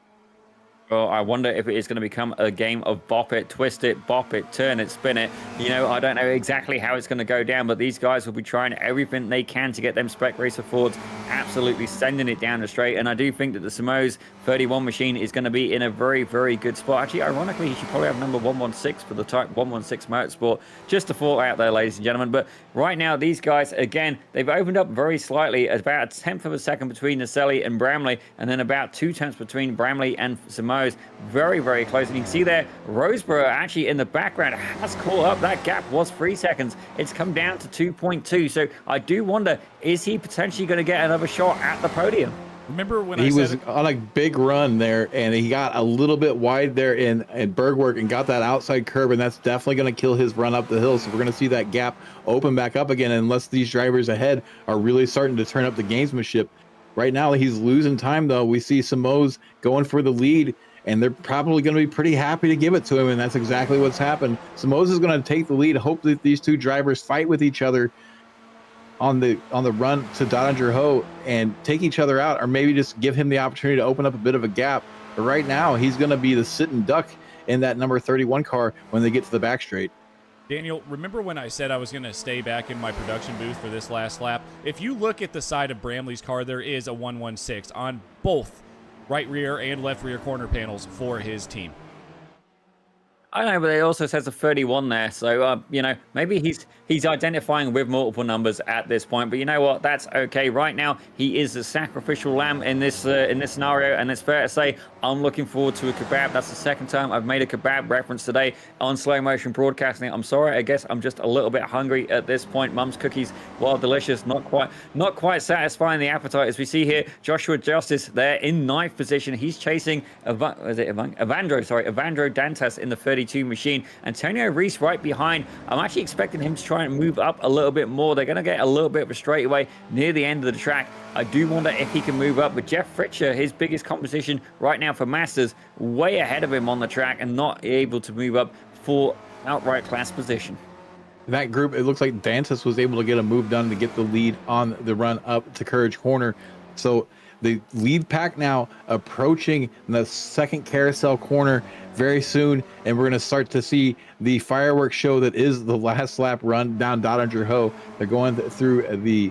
Well, I wonder if it is going to become a game of bop it, twist it, bop it, turn it, spin it. You know, I don't know exactly how it's going to go down, but these guys will be trying everything they can to get them Spec Racer Fords absolutely sending it down the straight. And I do think that the Samoa's 31 machine is going to be in a very, very good spot. Actually, ironically, he should probably have number 116 for the Type 116 Motorsport. Just a thought out there, ladies and gentlemen. But right now, these guys, again, they've opened up very slightly, about a 1/10 of a second between Naselli and Bramley, and then about 2/10 between Bramley and Samoa. Very, very close. And you can see there, Roseborough actually in the background has caught up. That gap was 3 seconds. It's come down to 2.2. So I do wonder, is he potentially going to get another shot at the podium? Remember when he was on a big run there, and he got a little bit wide there in Bergwerk and got that outside curve, and that's definitely going to kill his run up the hill. So we're going to see that gap open back up again, unless these drivers ahead are really starting to turn up the gamesmanship. Right now, he's losing time, though. We see Samoa's going for the lead, and they're probably going to be pretty happy to give it to him, and that's exactly what's happened. Samoa's is going to take the lead. Hope that these 2 drivers fight with each other on the run to Dottinger Ho and take each other out, or maybe just give him the opportunity to open up a bit of a gap. But right now, he's going to be the sitting duck in that number 31 car when they get to the back straight. Daniel, remember when I said I was going to stay back in my production booth for this last lap? If you look at the side of Bramley's car, there is a 116 on both right rear and left rear corner panels for his team. I know, but it also says a 31 there. So, you know, maybe he's identifying with multiple numbers at this point. But you know what? That's okay. Right now, he is the sacrificial lamb in this scenario. And it's fair to say, I'm looking forward to a kebab. That's the second time I've made a kebab reference today on slow motion broadcasting. I'm sorry. I guess I'm just a little bit hungry at this point. Mum's cookies, while delicious, not quite satisfying the appetite. As we see here, Joshua Justice there in 9th position. He's chasing Evandro Dantas in the 32 machine. Antonio Reese right behind. I'm actually expecting him to try and move up a little bit more. They're going to get a little bit of a straightaway near the end of the track. I do wonder if he can move up, but Jeff Fritcher, his biggest competition right now for Masters, way ahead of him on the track and not able to move up for outright class position. That group, it looks like Dantas was able to get a move done to get the lead on the run up to Courage Corner. So the lead pack now approaching the second carousel corner very soon, and we're going to start to see the fireworks show that is the last lap run down Dottinger Ho. They're going through the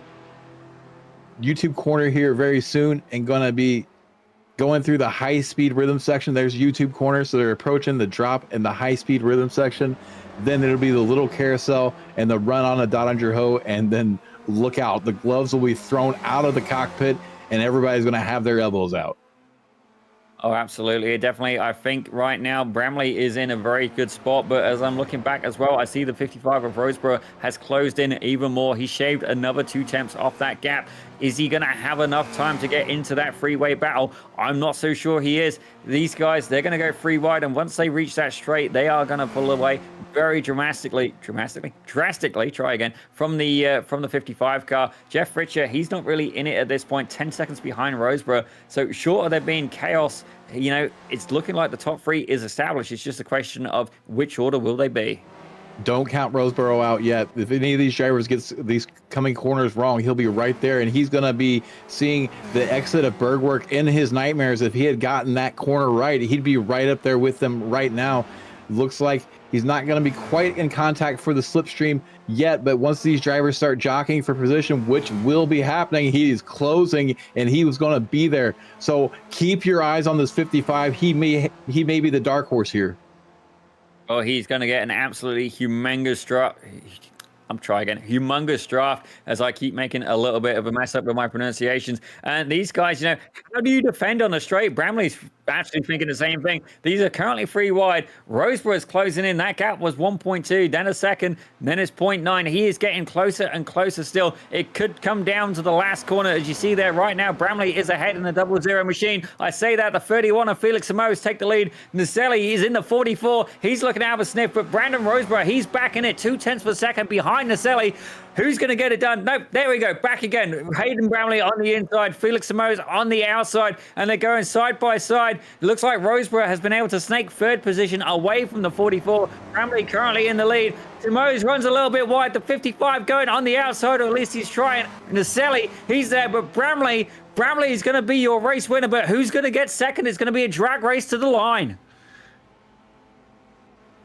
YouTube corner here very soon and going to be going through the high-speed rhythm section. There's YouTube corner, so they're approaching the drop and the high-speed rhythm section. Then it'll be the little carousel and the run on a Dottinger Ho, and then look out. The gloves will be thrown out of the cockpit, and everybody's going to have their elbows out. Oh, absolutely. Definitely. I think right now Bramley is in a very good spot, but as I'm looking back as well, I see the 55 of Roseborough has closed in even more. He shaved another 2 tenths off that gap. Is he going to have enough time to get into that freeway battle? I'm not so sure he is. These guys, they're going to go free wide, and once they reach that straight, they are going to pull away very drastically, try again, from the 55 car. Jeff Fritcher, he's not really in it at this point, 10 seconds behind Roseborough. So short of there being chaos, you know, it's looking like the top 3 is established. It's just a question of which order will they be. Don't count Roseborough out yet. If any of these drivers gets these coming corners wrong, he'll be right there, and he's going to be seeing the exit of Bergwerk in his nightmares. If he had gotten that corner right, he'd be right up there with them right now. Looks like he's not going to be quite in contact for the slipstream yet, but once these drivers start jockeying for position, which will be happening, he is closing, and he was going to be there. So keep your eyes on this 55. He may be the dark horse here. Oh, he's going to get an absolutely humongous draft. Humongous draft, as I keep making a little bit of a mess up with my pronunciations. And these guys, you know, how do you defend on the straight? Bramley's actually thinking the same thing. These are currently 3 wide. Roseborough is closing in. That gap was 1.2, then a second, then it's 0.9. He is getting closer and closer still. It could come down to the last corner. As you see there right now, Bramley is ahead in the 00 machine. I say that the 31 of Felix Samoes take the lead. Naselli is in the 44. He's looking to have a sniff, but Brandon Roseborough, he's back in it 2 tenths per second behind Naselli. Who's going to get it done? Nope, there we go. Back again. Hayden Bramley on the inside, Felix Simoes on the outside, and they're going side by side. It looks like Roseborough has been able to snake third position away from the 44. Bramley currently in the lead. Simoes runs a little bit wide. The 55 going on the outside, or at least he's trying. Naselli, he's there, but Bramley is going to be your race winner, but who's going to get second? It's going to be a drag race to the line.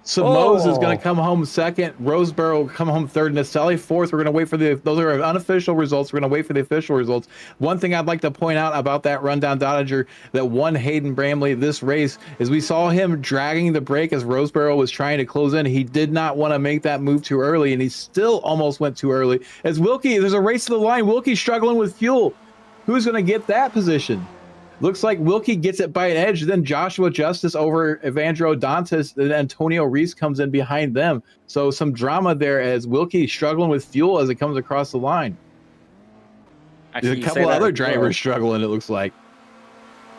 Simoes is going to come home second. Roseborough will come home third. Naselli fourth. We're going to wait for those are unofficial results. We're going to wait for the official results. One thing I'd like to point out about that rundown Dodger that won Hayden Bramley this race is we saw him dragging the brake as Roseborough was trying to close in. He did not want to make that move too early, and he still almost went too early. As Wilkie, there's a race to the line. Wilkie's struggling with fuel. Who's going to get that position? Looks like Wilkie gets it by an edge. Then Joshua Justice over Evandro Dantas. And Antonio Reese comes in behind them. So some drama there as Wilkie struggling with fuel as it comes across the line. There's a couple other drivers struggling, it looks like.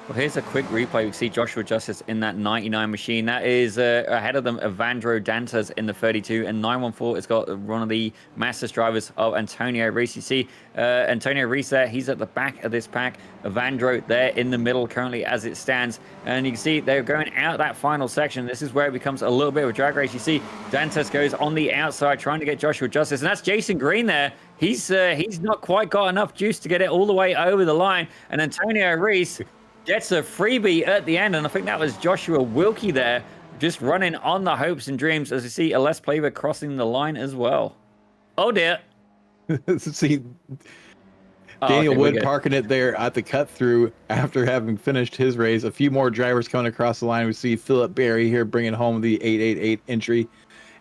Well, here's a quick replay. We see Joshua Justice in that 99 machine. That is ahead of them, Evandro Dantas in the 32. And 914 has got one of the Masters drivers of Antonio Reese. You see Antonio Reese there. He's at the back of this pack. Evandro there in the middle currently as it stands. And you can see they're going out that final section. This is where it becomes a little bit of a drag race. You see Dantas goes on the outside trying to get Joshua Justice. And that's Jason Green there. He's not quite got enough juice to get it all the way over the line. And Antonio Reese gets a freebie at the end, and I think that was Joshua Wilkie there, just running on the hopes and dreams as you see a Les Plaver crossing the line as well. Oh dear. See, Daniel Wood parking it there at the cut through after having finished his race. A few more drivers coming across the line. We see Philip Berry here bringing home the 888 entry.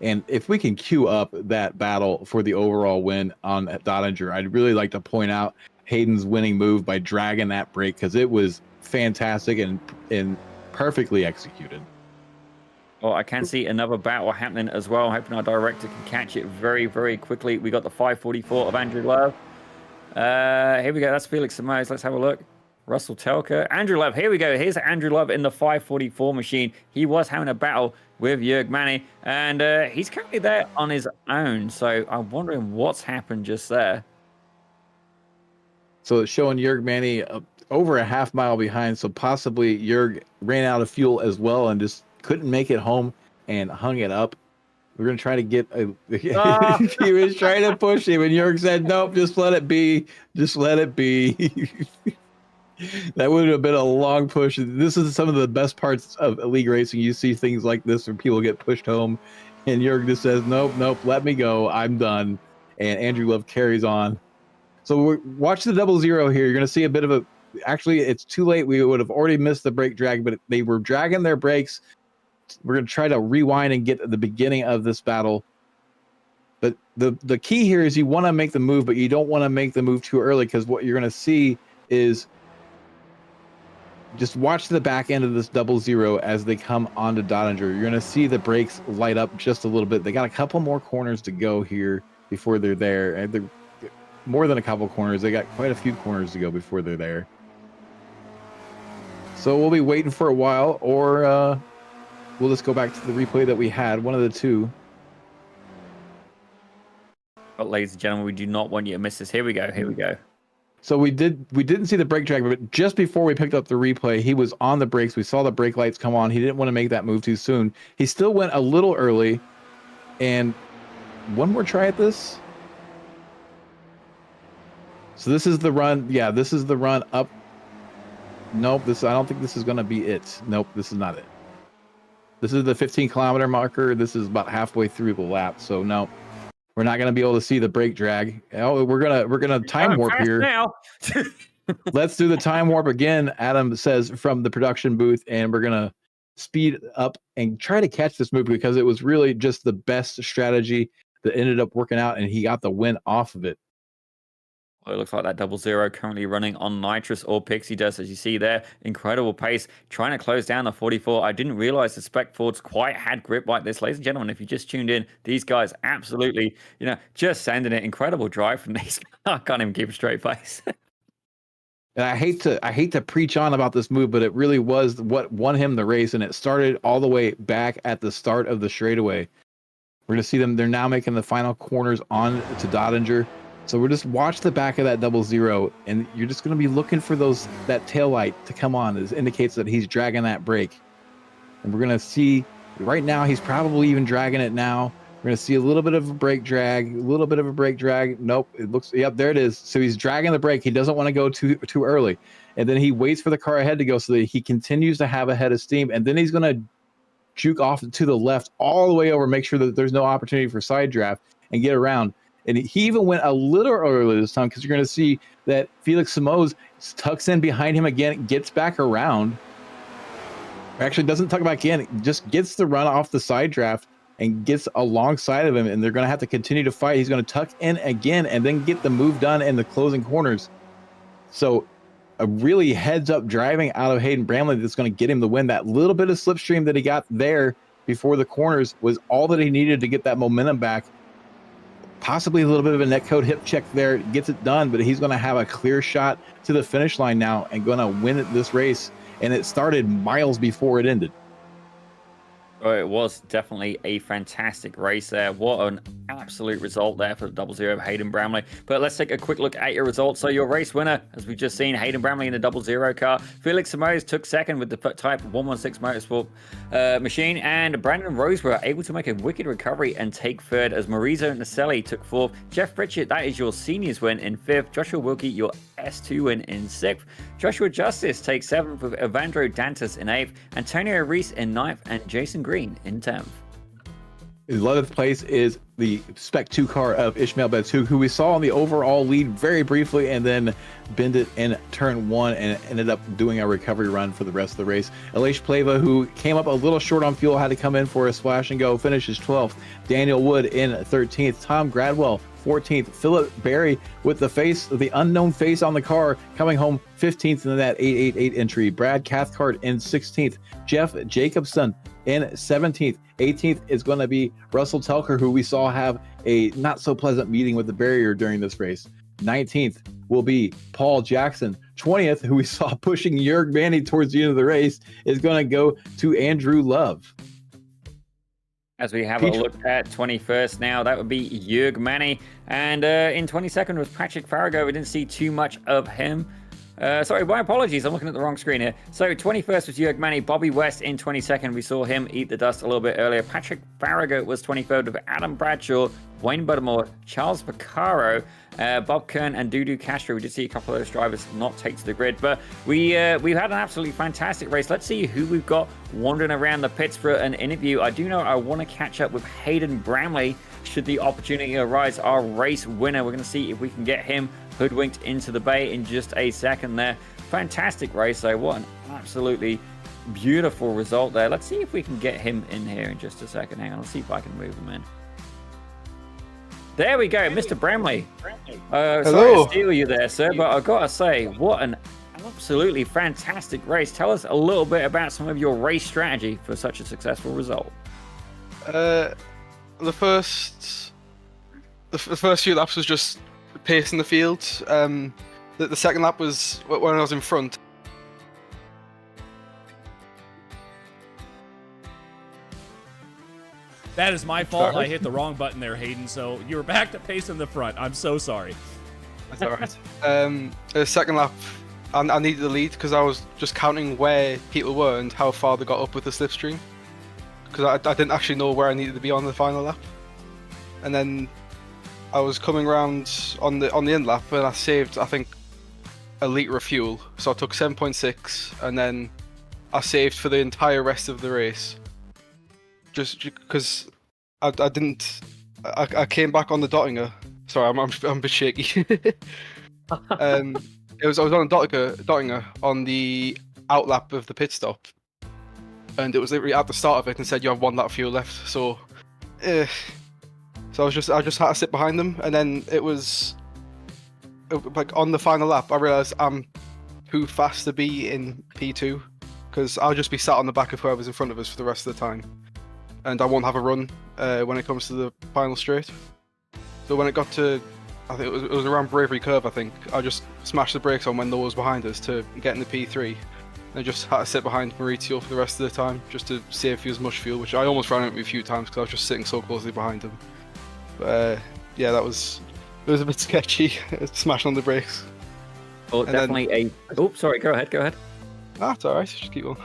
And if we can queue up that battle for the overall win on Dottinger, I'd really like to point out Hayden's winning move by dragging that brake because it was fantastic and perfectly executed. Well, I can see another battle happening as well. I'm hoping our director can catch it very, very quickly. We got the 544 of Andrew Love. Here we go. That's Felix Simoes. Let's have a look. Russell Telker. Andrew Love. Here we go. Here's Andrew Love in the 544 machine. He was having a battle with Jörg Manny, and he's currently there on his own. So I'm wondering what's happened just there. So it's showing Jörg Manny over a half mile behind, so possibly Jörg ran out of fuel as well and just couldn't make it home and hung it up. We're going to try to get he was trying to push him, and Jörg said, nope, just let it be. Just let it be. That would have been a long push. This is some of the best parts of league racing. You see things like this where people get pushed home, and Jörg just says, nope, let me go. I'm done. And Andrew Love carries on. So watch the 00 here. You're going to see a bit of a... Actually, it's too late. We would have already missed the brake drag, but they were dragging their brakes. We're going to try to rewind and get to the beginning of this battle. But the key here is you want to make the move, but you don't want to make the move too early because what you're going to see is just watch the back end of this 00 as they come onto Dottinger. You're going to see the brakes light up just a little bit. They got a couple more corners to go here before they're there. And they're more than a couple corners. They got quite a few corners to go before they're there. So we'll be waiting for a while, or we'll just go back to the replay that we had. One of the two. But ladies and gentlemen, we do not want you to miss this. Here we go. So we didn't see the brake drag, but just before we picked up the replay, he was on the brakes. We saw the brake lights come on. He didn't want to make that move too soon. He still went a little early. And one more try at this. So this is the run. Yeah, this is the run up. Nope, I don't think this is going to be it. Nope, this is not it. This is the 15-kilometer marker. This is about halfway through the lap. So no, we're not going to be able to see the brake drag. Oh, we're gonna time warp here. Now. Let's do the time warp again. Adam says from the production booth, and we're gonna speed up and try to catch this move because it was really just the best strategy that ended up working out, and he got the win off of it. Well, it looks like that 00 currently running on nitrous or pixie dust, as you see there. Incredible pace, trying to close down the 44. I didn't realize the Spec Fords quite had grip like this. Ladies and gentlemen, if you just tuned in, these guys absolutely, just sending it. Incredible drive from these. I can't even keep a straight face. And I hate to preach on about this move, but it really was what won him the race, and it started all the way back at the start of the straightaway. We're going to see them. They're now making the final corners on to Dottinger. So we're just watch the back of that 00, and you're just going to be looking for that tail light to come on. This indicates that he's dragging that brake. And we're going to see right now, he's probably even dragging it now. We're going to see a little bit of a brake drag, Nope. It looks, yep, there it is. So he's dragging the brake. He doesn't want to go too early. And then he waits for the car ahead to go so that he continues to have a head of steam. And then he's going to juke off to the left all the way over, make sure that there's no opportunity for side draft and get around. And he even went a little early this time because you're going to see that Felix Simoes tucks in behind him again, gets back around. Actually, doesn't tuck back in, just gets the run off the side draft and gets alongside of him. And they're going to have to continue to fight. He's going to tuck in again and then get the move done in the closing corners. So a really heads-up driving out of Hayden Bramley that's going to get him the win. That little bit of slipstream that he got there before the corners was all that he needed to get that momentum back. Possibly a little bit of a netcode hip check there, gets it done, but he's going to have a clear shot to the finish line now and going to win this race. And it started miles before it ended. Oh, it was definitely a fantastic race there. What an absolute result there for the 00 Hayden Bramley. But let's take a quick look at your results. So your race winner, as we've just seen, Hayden Bramley in the 00 car. Felix Simoes took second with the Type 116 Motorsport machine. And Brandon Rose were able to make a wicked recovery and take third, as Maurizio Naselli took fourth. Jeff Pritchett, that is your seniors win, in fifth. Joshua Wilkie, your S2 win, in sixth. Joshua Justice takes seventh with Evandro Dantas in eighth. Antonio Reese in ninth. And Jason Green in 10th. 11th place is the Spec 2 car of Ishmael Batu, who we saw on the overall lead very briefly and then bended in turn one and ended up doing a recovery run for the rest of the race. Elish Pleva, who came up a little short on fuel, had to come in for a splash and go, finishes 12th. Daniel Wood in 13th. Tom Gradwell 14th. Philip Berry with the unknown face on the car, coming home 15th in that 888 entry. Brad Cathcart in 16th. Jeff Jacobson in 17th. 18th is going to be Russell Telker, who we saw have a not so pleasant meeting with the barrier during this race. 19th will be Paul Jackson. 20th, who we saw pushing Jörg Manny towards the end of the race, is going to go to Andrew Love. As we have a look at 21st now, that would be Jörg Manny. And in 22nd was Patrick Farrago. We didn't see too much of him. Sorry, my apologies. I'm looking at the wrong screen here. So 21st was Jörg Manny. Bobby West in 22nd. We saw him eat the dust a little bit earlier. Patrick Farrago was 23rd with Adam Bradshaw, Wayne Buttermore, Charles Vaccaro, Bob Kern, and Dudu Castro. We did see a couple of those drivers not take to the grid, but we've had an absolutely fantastic race. Let's see who we've got wandering around the pits for an interview. I do know I want to catch up with Hayden Bramley should the opportunity arise, our race winner. We're going to see if we can get him hoodwinked into the bay in just a second there. Fantastic race though. What an absolutely beautiful result there. Let's see if we can get him in here in just a second. Hang on, let's see if I can move him in. There we go, Mr. Bramley. Sorry to steal you there, sir, but I've got to say, what an absolutely fantastic race. Tell us a little bit about some of your race strategy for such a successful result. The first few laps was just pacing the field. The second lap was when I was in front. That is my fault. I hit the wrong button there, Hayden. So you were back to pace in the front. I'm so sorry. That's all right. The second lap, I needed the lead because I was just counting where people were and how far they got up with the slipstream. Because I didn't actually know where I needed to be on the final lap. And then I was coming around on the end lap and I saved, I think, a litre of fuel. So I took 7.6 and then I saved for the entire rest of the race. Just because I came back on the Dottinger. Sorry, I'm a bit shaky. I was on a Dottinger on the outlap of the pit stop, and it was literally at the start of it and said you have 1 lap of fuel left. So I just had to sit behind them, and then it was like on the final lap I realised I'm too fast to be in P2 because I'll just be sat on the back of whoever's in front of us for the rest of the time. And I won't have a run when it comes to the final straight. So when it got to, I think it was around Bravery Curve, I think, I just smashed the brakes on when Noah was behind us to get in the P3. and I just had to sit behind Maurizio for the rest of the time just to save as much fuel, which I almost ran into a few times because I was just sitting so closely behind him. But yeah, it was a bit sketchy, smashing on the brakes. Well, And definitely Oh, sorry. Go ahead. It's alright, just keep going.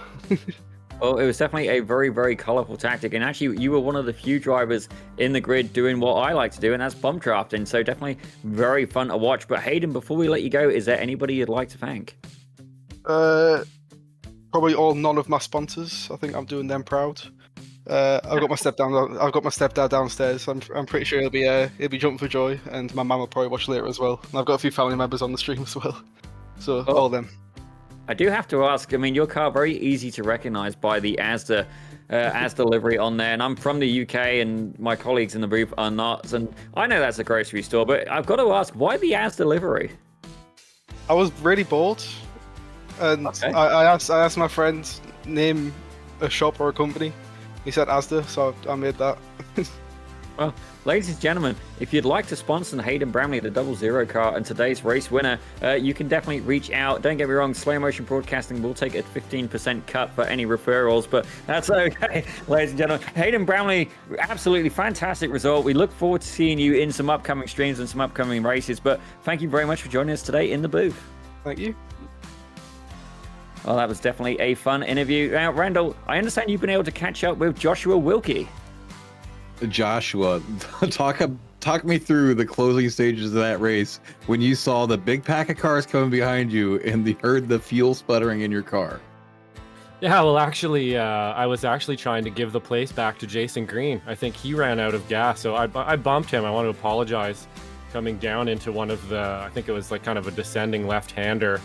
Well, it was definitely a very, very colourful tactic. And actually, you were one of the few drivers in the grid doing what I like to do, and that's bump drafting. So definitely very fun to watch. But Hayden, before we let you go, is there anybody you'd like to thank? Probably none of my sponsors. I think I'm doing them proud. I've got my stepdad downstairs. I'm pretty sure he'll be jumping for joy, and my mum will probably watch later as well. And I've got a few family members on the stream as well. So all of them. I do have to ask, I mean, your car very easy to recognize by the Asda livery on there, and I'm from the UK and my colleagues in the booth are not, and I know that's a grocery store, but I've got to ask, why the Asda livery? I was really bored, and Okay. I asked my friend, name a shop or a company. He said Asda, so I made that. Well, ladies and gentlemen, if you'd like to sponsor Hayden Bramley, the 00 car, and today's race winner, you can definitely reach out. Don't get me wrong, Slow Motion Broadcasting will take a 15% cut for any referrals, but that's okay, ladies and gentlemen. Hayden Bramley, absolutely fantastic result. We look forward to seeing you in some upcoming streams and some upcoming races, but thank you very much for joining us today in the booth. Thank you. Well, that was definitely a fun interview. Now, Randall, I understand you've been able to catch up with Joshua Wilkie. Joshua, talk me through the closing stages of that race when you saw the big pack of cars coming behind you and heard the fuel sputtering in your car. Yeah, well, actually, I was actually trying to give the place back to Jason Green. I think he ran out of gas, so I bumped him. I want to apologize. Coming down into one of the, I think it was like kind of a descending left-hander.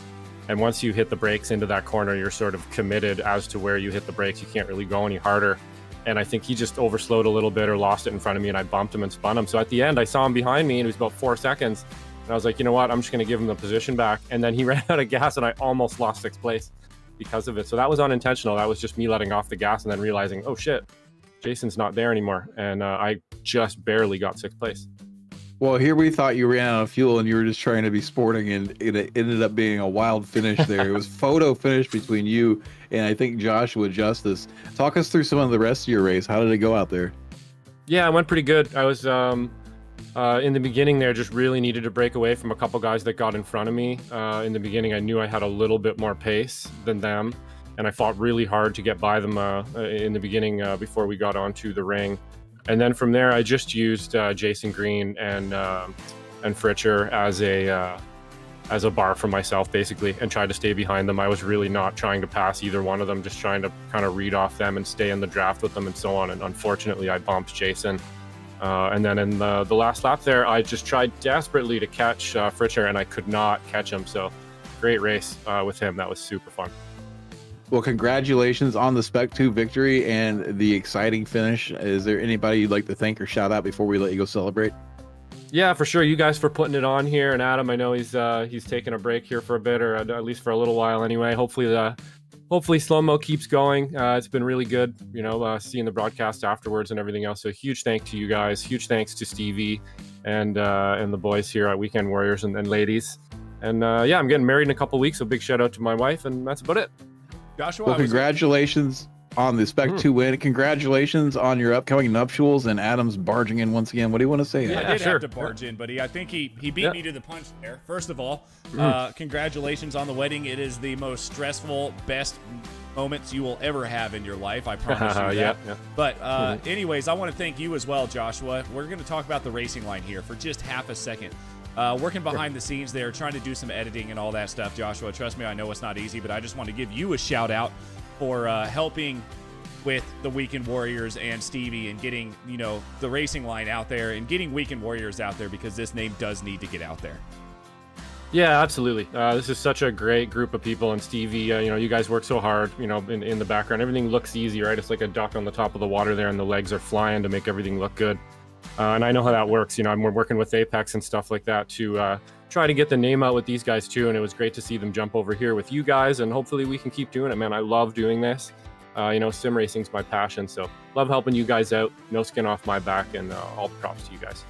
And once you hit the brakes into that corner, you're sort of committed as to where you hit the brakes. You can't really go any harder. And I think he just overslowed a little bit or lost it in front of me, and I bumped him and spun him. So at the end, I saw him behind me, and it was about 4 seconds. And I was like, you know what? I'm just going to give him the position back. And then he ran out of gas, and I almost lost 6th place because of it. So that was unintentional. That was just me letting off the gas and then realizing, oh shit, Jason's not there anymore. And I just barely got 6th place. Well, here we thought you ran out of fuel and you were just trying to be sporting, and it ended up being a wild finish there. It was photo finish between you and I think Joshua Justice. Talk us through some of the rest of your race. How did it go out there? Yeah, it went pretty good. I was in the beginning there, just really needed to break away from a couple guys that got in front of me. In the beginning, I knew I had a little bit more pace than them, and I fought really hard to get by them in the beginning before we got onto the ring. And then from there, I just used Jason Green and Fritcher as a bar for myself, basically, and tried to stay behind them. I was really not trying to pass either one of them, just trying to kind of read off them and stay in the draft with them and so on. And unfortunately, I bumped Jason. And then in the last lap there, I just tried desperately to catch Fritcher, and I could not catch him. So great race with him. That was super fun. Well, congratulations on the Spec 2 victory and the exciting finish. Is there anybody you'd like to thank or shout out before we let you go celebrate? Yeah, for sure. You guys for putting it on here, and Adam, I know he's taking a break here for a bit, or at least for a little while anyway. Hopefully slow-mo keeps going. It's been really good, seeing the broadcast afterwards and everything else. So huge thanks to you guys. Huge thanks to Stevie and the boys here at Weekend Warriors and ladies. And yeah, I'm getting married in a couple weeks, so big shout out to my wife, and that's about it. Joshua, Well, congratulations on the Spec 2 win. Congratulations on your upcoming nuptials, and Adam's barging in once again. What do you want to say? Yeah, Yeah, I did sure. have to barge in, buddy. I think he beat me to the punch there. First of all, congratulations on the wedding. It is the most stressful, best moments you will ever have in your life. I promise you that. Yeah. But anyways, I want to thank you as well, Joshua. We're going to talk about the racing line here for just half a second. Working behind the scenes there, trying to do some editing and all that stuff, Joshua. Trust me, I know it's not easy, but I just want to give you a shout out for helping with the Weekend Warriors and Stevie and getting, the racing line out there and getting Weekend Warriors out there, because this name does need to get out there. Yeah, absolutely. This is such a great group of people, and Stevie, you guys work so hard, in the background. Everything looks easy, right? It's like a duck on the top of the water there, and the legs are flying to make everything look good. And I know how that works. I'm working with Apex and stuff like that to try to get the name out with these guys too. And it was great to see them jump over here with you guys. And hopefully we can keep doing it, man. I love doing this. Sim racing's my passion. So love helping you guys out. No skin off my back, and all the props to you guys.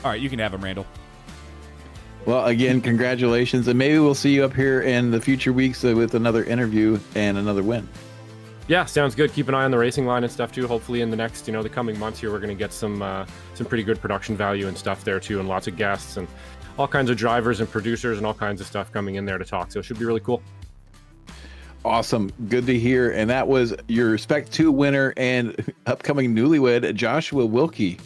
All right, you can have him, Randall. Well, again, congratulations, and maybe we'll see you up here in the future weeks with another interview and another win. Yeah, sounds good. Keep an eye on the racing line and stuff too. Hopefully in the next, the coming months here, we're going to get some pretty good production value and stuff there too, and lots of guests and all kinds of drivers and producers and all kinds of stuff coming in there to talk. So it should be really cool. Awesome. Good to hear. And that was your Spec 2 winner and upcoming newlywed, Joshua Wilkie.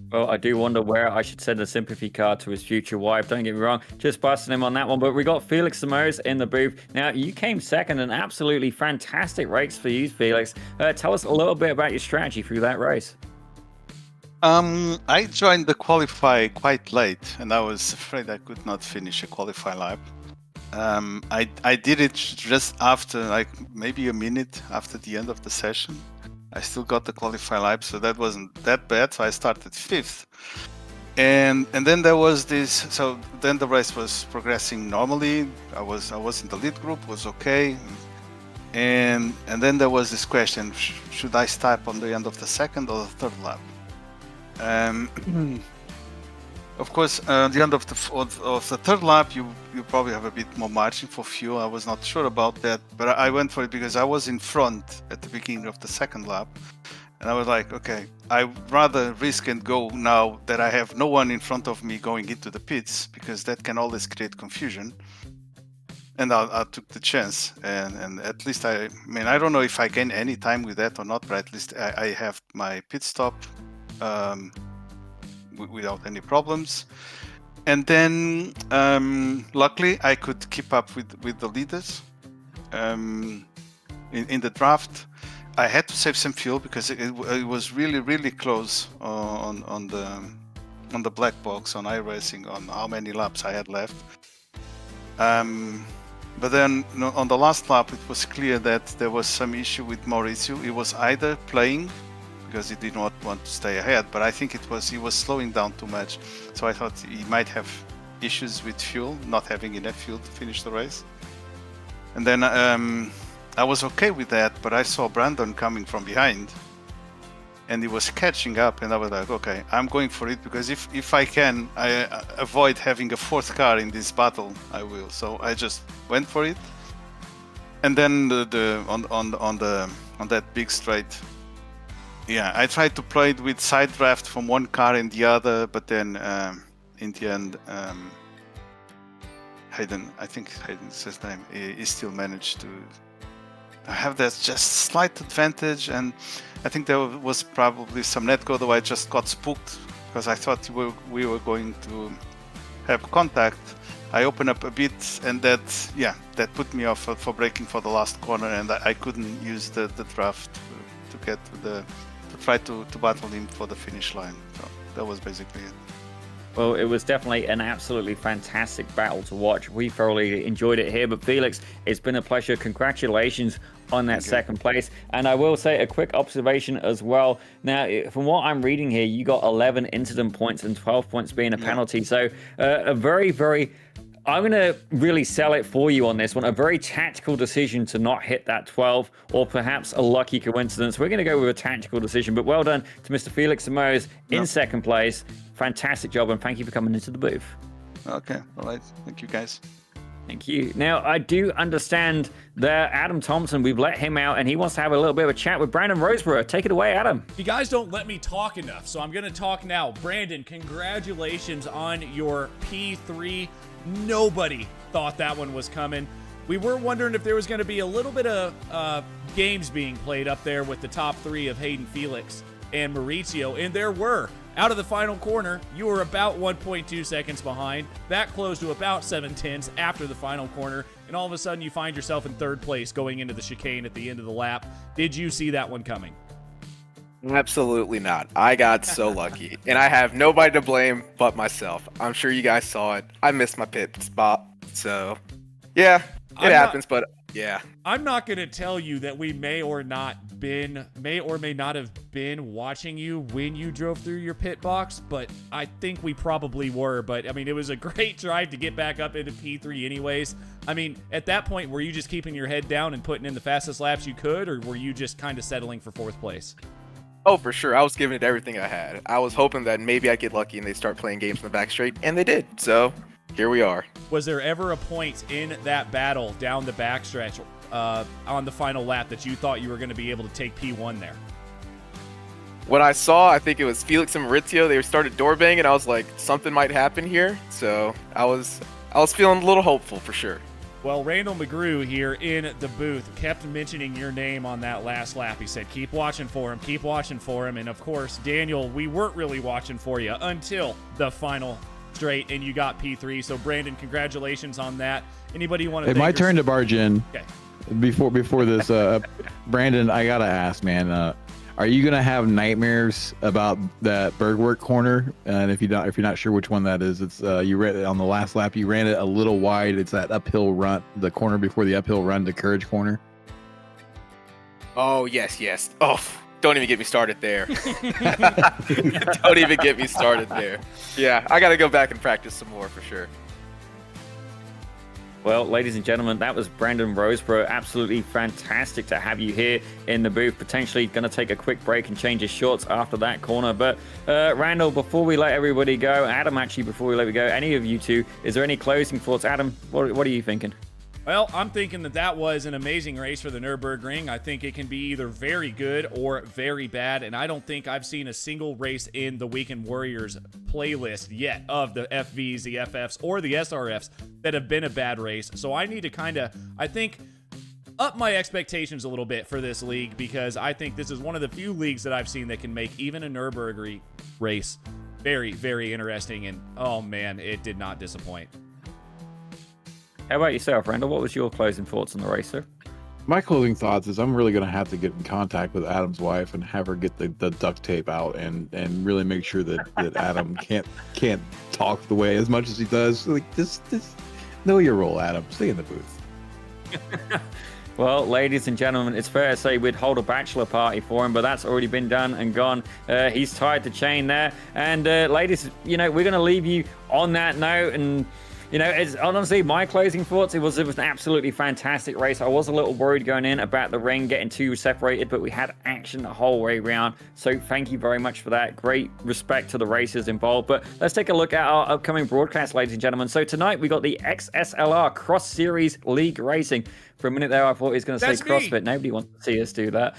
Well, I do wonder where I should send a sympathy card to his future wife. Don't get me wrong, just busting him on that one. But we got Felix Samos in the booth. Now, you came second, an absolutely fantastic race for you, Felix. Tell us a little bit about your strategy through that race. I joined the qualify quite late, and I was afraid I could not finish a qualify lap. I did it just after, like maybe a minute after the end of the session. I still got the qualify lap, so that wasn't that bad. So I started 5th, and then there was this. So then the race was progressing normally. I was in the lead group, was okay, and then there was this question: should I stop on the end of the second or the third lap? Of course, the end of the third lap, you probably have a bit more margin for fuel. I was not sure about that, but I went for it because I was in front at the beginning of the second lap, and I was like, okay, I'd rather risk and go now that I have no one in front of me going into the pits, because that can always create confusion. And I took the chance, and at least I don't know if I gain any time with that or not, but at least I have my pit stop without any problems. And then luckily I could keep up with the leaders. In the draft I had to save some fuel because it was really close on the black box on iRacing on how many laps I had left. But then on the last lap it was clear that there was some issue with Mauricio. He was either playing because he did not want to stay ahead, but I think he was slowing down too much. So I thought he might have issues with fuel, not having enough fuel to finish the race. And then I was okay with that, but I saw Brandon coming from behind, and he was catching up, and I was like, okay, I'm going for it, because if I can avoid having a fourth car in this battle, I will. So I just went for it. And then on that big straight, yeah, I tried to play it with side draft from one car and the other, but then in the end, Hayden, I think Hayden's his name, he still managed to have that just slight advantage. And I think there was probably some netcode, though I just got spooked because I thought we were going to have contact. I opened up a bit, and that put me off for braking for the last corner, and I couldn't use the draft to get to try to battle him for the finish line. So that was basically it. Well, it was definitely an absolutely fantastic battle to watch. We thoroughly enjoyed it here. But Felix, it's been a pleasure. Congratulations on that second place. And I will say a quick observation as well. Now, from what I'm reading here, you got 11 incident points and 12 points being a penalty. So a very, very... I'm going to really sell it for you on this one. A very tactical decision to not hit that 12, or perhaps a lucky coincidence. We're going to go with a tactical decision, but well done to Mr. Felix Samos in second place. Fantastic job, and thank you for coming into the booth. Okay, all right. Thank you, guys. Thank you. Now, I do understand that Adam Thompson, we've let him out, and he wants to have a little bit of a chat with Brandon Roseborough. Take it away, Adam. You guys don't let me talk enough, so I'm going to talk now. Brandon, congratulations on your P3. Nobody thought that one was coming. We were wondering if there was going to be a little bit of games being played up there with the top three of Hayden, Felix, and Mauricio, and there were. Out of the final corner, you were about 1.2 seconds behind. That closed to about 7/10 after the final corner, and all of a sudden you find yourself in third place going into the chicane at the end of the lap. Did you see that one coming? Absolutely not. I got so lucky, and I have nobody to blame but myself. I'm sure you guys saw it. I missed my pit spot, so yeah, it happens. But yeah, I'm not going to tell you that we may or may not have been watching you when you drove through your pit box, but I think we probably were. But I mean, it was a great drive to get back up into P3 anyways. I mean, at that point, were you just keeping your head down and putting in the fastest laps you could, or were you just kind of settling for fourth place? Oh, for sure. I was giving it everything I had. I was hoping that maybe I'd get lucky and they'd start playing games in the back straight, and they did. So here we are. Was there ever a point in that battle down the backstretch on the final lap that you thought you were going to be able to take P1 there? What I saw, I think it was Felix and Maurizio. They started door banging. I was like, something might happen here. So I was feeling a little hopeful for sure. Well, Randall McGrew here in the booth kept mentioning your name on that last lap. He said, keep watching for him, keep watching for him. And of course, Daniel, we weren't really watching for you until the final straight, and you got P3. So, Brandon, congratulations on that. Anybody want to? Hey, my turn to barge in. Okay. Before this, Brandon, I gotta ask, man. Are you gonna have nightmares about that Bergwerk corner? And if you're not sure which one that is, it's you ran it on the last lap. You ran it a little wide. It's that uphill run, the corner before the uphill run, the Courage corner. Oh yes. Oh, don't even get me started there. Don't even get me started there. Yeah, I gotta go back and practice some more for sure. Well, ladies and gentlemen, that was Brandon Roseborough. Absolutely fantastic to have you here in the booth. Potentially going to take a quick break and change his shorts after that corner. But Randall, before we let everybody go, Adam, actually, before we let you go, any of you two, is there any closing thoughts? Adam, what are you thinking? Well, I'm thinking that was an amazing race for the Nurburgring. I think it can be either very good or very bad, and I don't think I've seen a single race in the Weekend Warriors playlist yet of the FVs, the FFs, or the SRFs that have been a bad race. So I need to I think, up my expectations a little bit for this league, because I think this is one of the few leagues that I've seen that can make even a Nurburgring race very, very interesting, and oh man, it did not disappoint. How about yourself, Randall? What was your closing thoughts on the race, sir? My closing thoughts is I'm really going to have to get in contact with Adam's wife and have her get the duct tape out and really make sure that Adam can't talk the way as much as he does. Like this know your role, Adam. Stay in the booth. Well, ladies and gentlemen, it's fair to say we'd hold a bachelor party for him, but that's already been done and gone. He's tied the chain there. And ladies, we're going to leave you on that note. And it's honestly my closing thoughts. It was an absolutely fantastic race. I was a little worried going in about the ring getting too separated, but we had action the whole way around. So thank you very much for that. Great respect to the racers involved. But let's take a look at our upcoming broadcast, ladies and gentlemen. So tonight we got the XSLR Cross Series League Racing. For a minute there, I thought he was going to say CrossFit. Nobody wants to see us do that.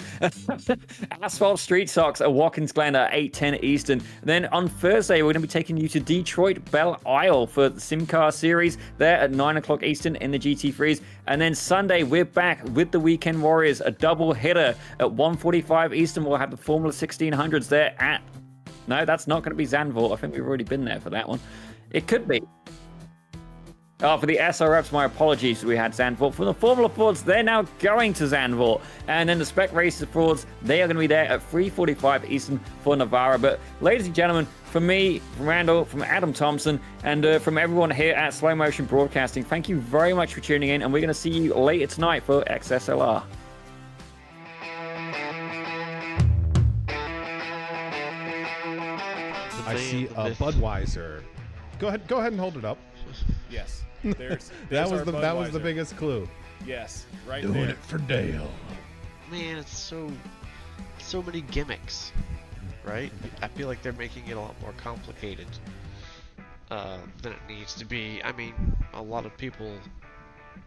Asphalt Street Socks at Watkins Glen at 8:10 Eastern. Then on Thursday, we're going to be taking you to Detroit Belle Isle for the SimCar Series there at 9 o'clock Eastern in the GT3s. And then Sunday, we're back with the Weekend Warriors, a double hitter at 1:45 Eastern. We'll have the Formula 1600s there at... No, that's not going to be Zandvoort. I think we've already been there for that one. It could be. Oh, for the SRFs, my apologies, we had Zandvoort. For the Formula Fords, they're now going to Zandvoort. And then the Spec Racer Fords, they are going to be there at 3:45 Eastern for Navarra. But ladies and gentlemen, from me, from Randall, from Adam Thompson, and from everyone here at Slow Motion Broadcasting, thank you very much for tuning in. And we're going to see you later tonight for XSLR. I see a Budweiser. Go ahead and hold it up. Yes. That was the biggest clue. Yes, right Doing there. it for Dale. Man, it's so many gimmicks, right? I feel like they're making it a lot more complicated than it needs to be. I mean, a lot of people,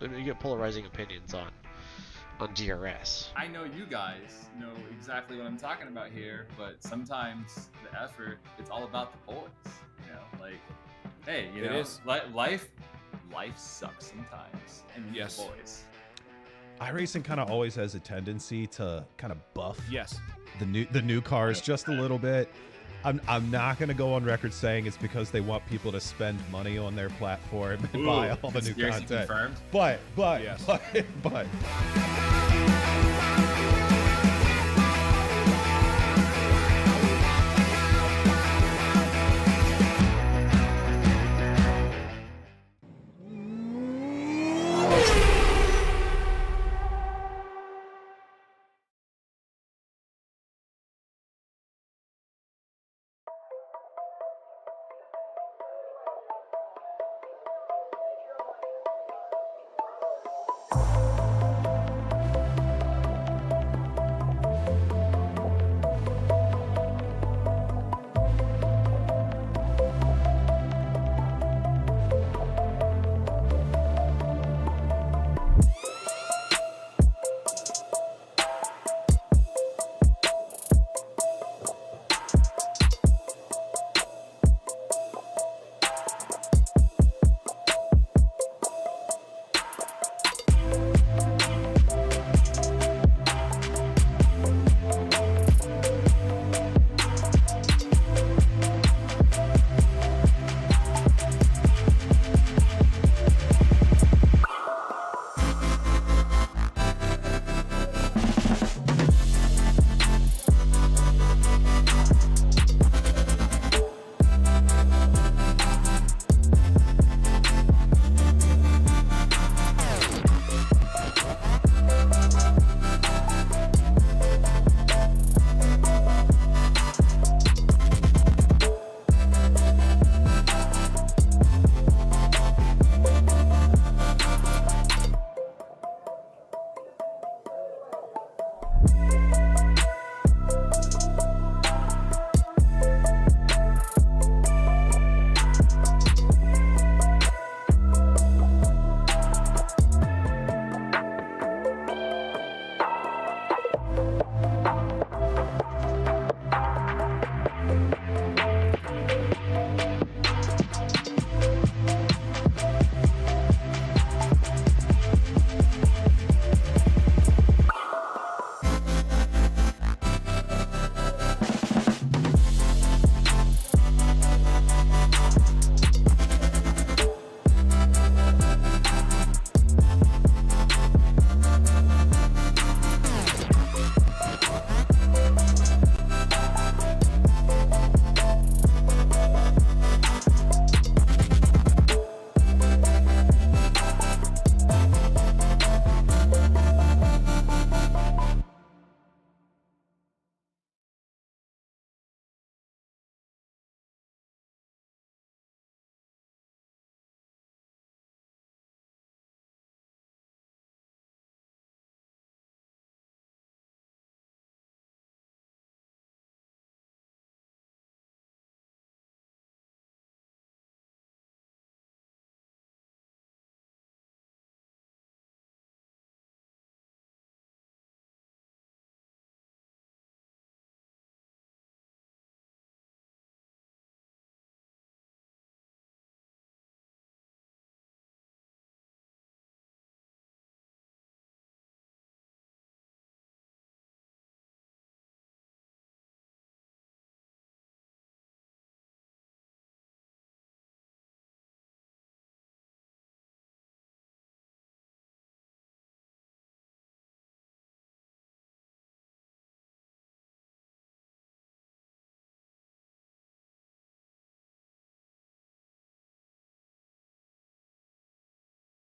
you get polarizing opinions on DRS. I know you guys know exactly what I'm talking about here, but sometimes the effort, it's all about the boys. Hey, life sucks sometimes, and you need the boys. iRacing kind of always has a tendency to kind of buff the new cars just a little bit. I'm not going to go on record saying it's because they want people to spend money on their platform and buy all the new content. Confirmed. But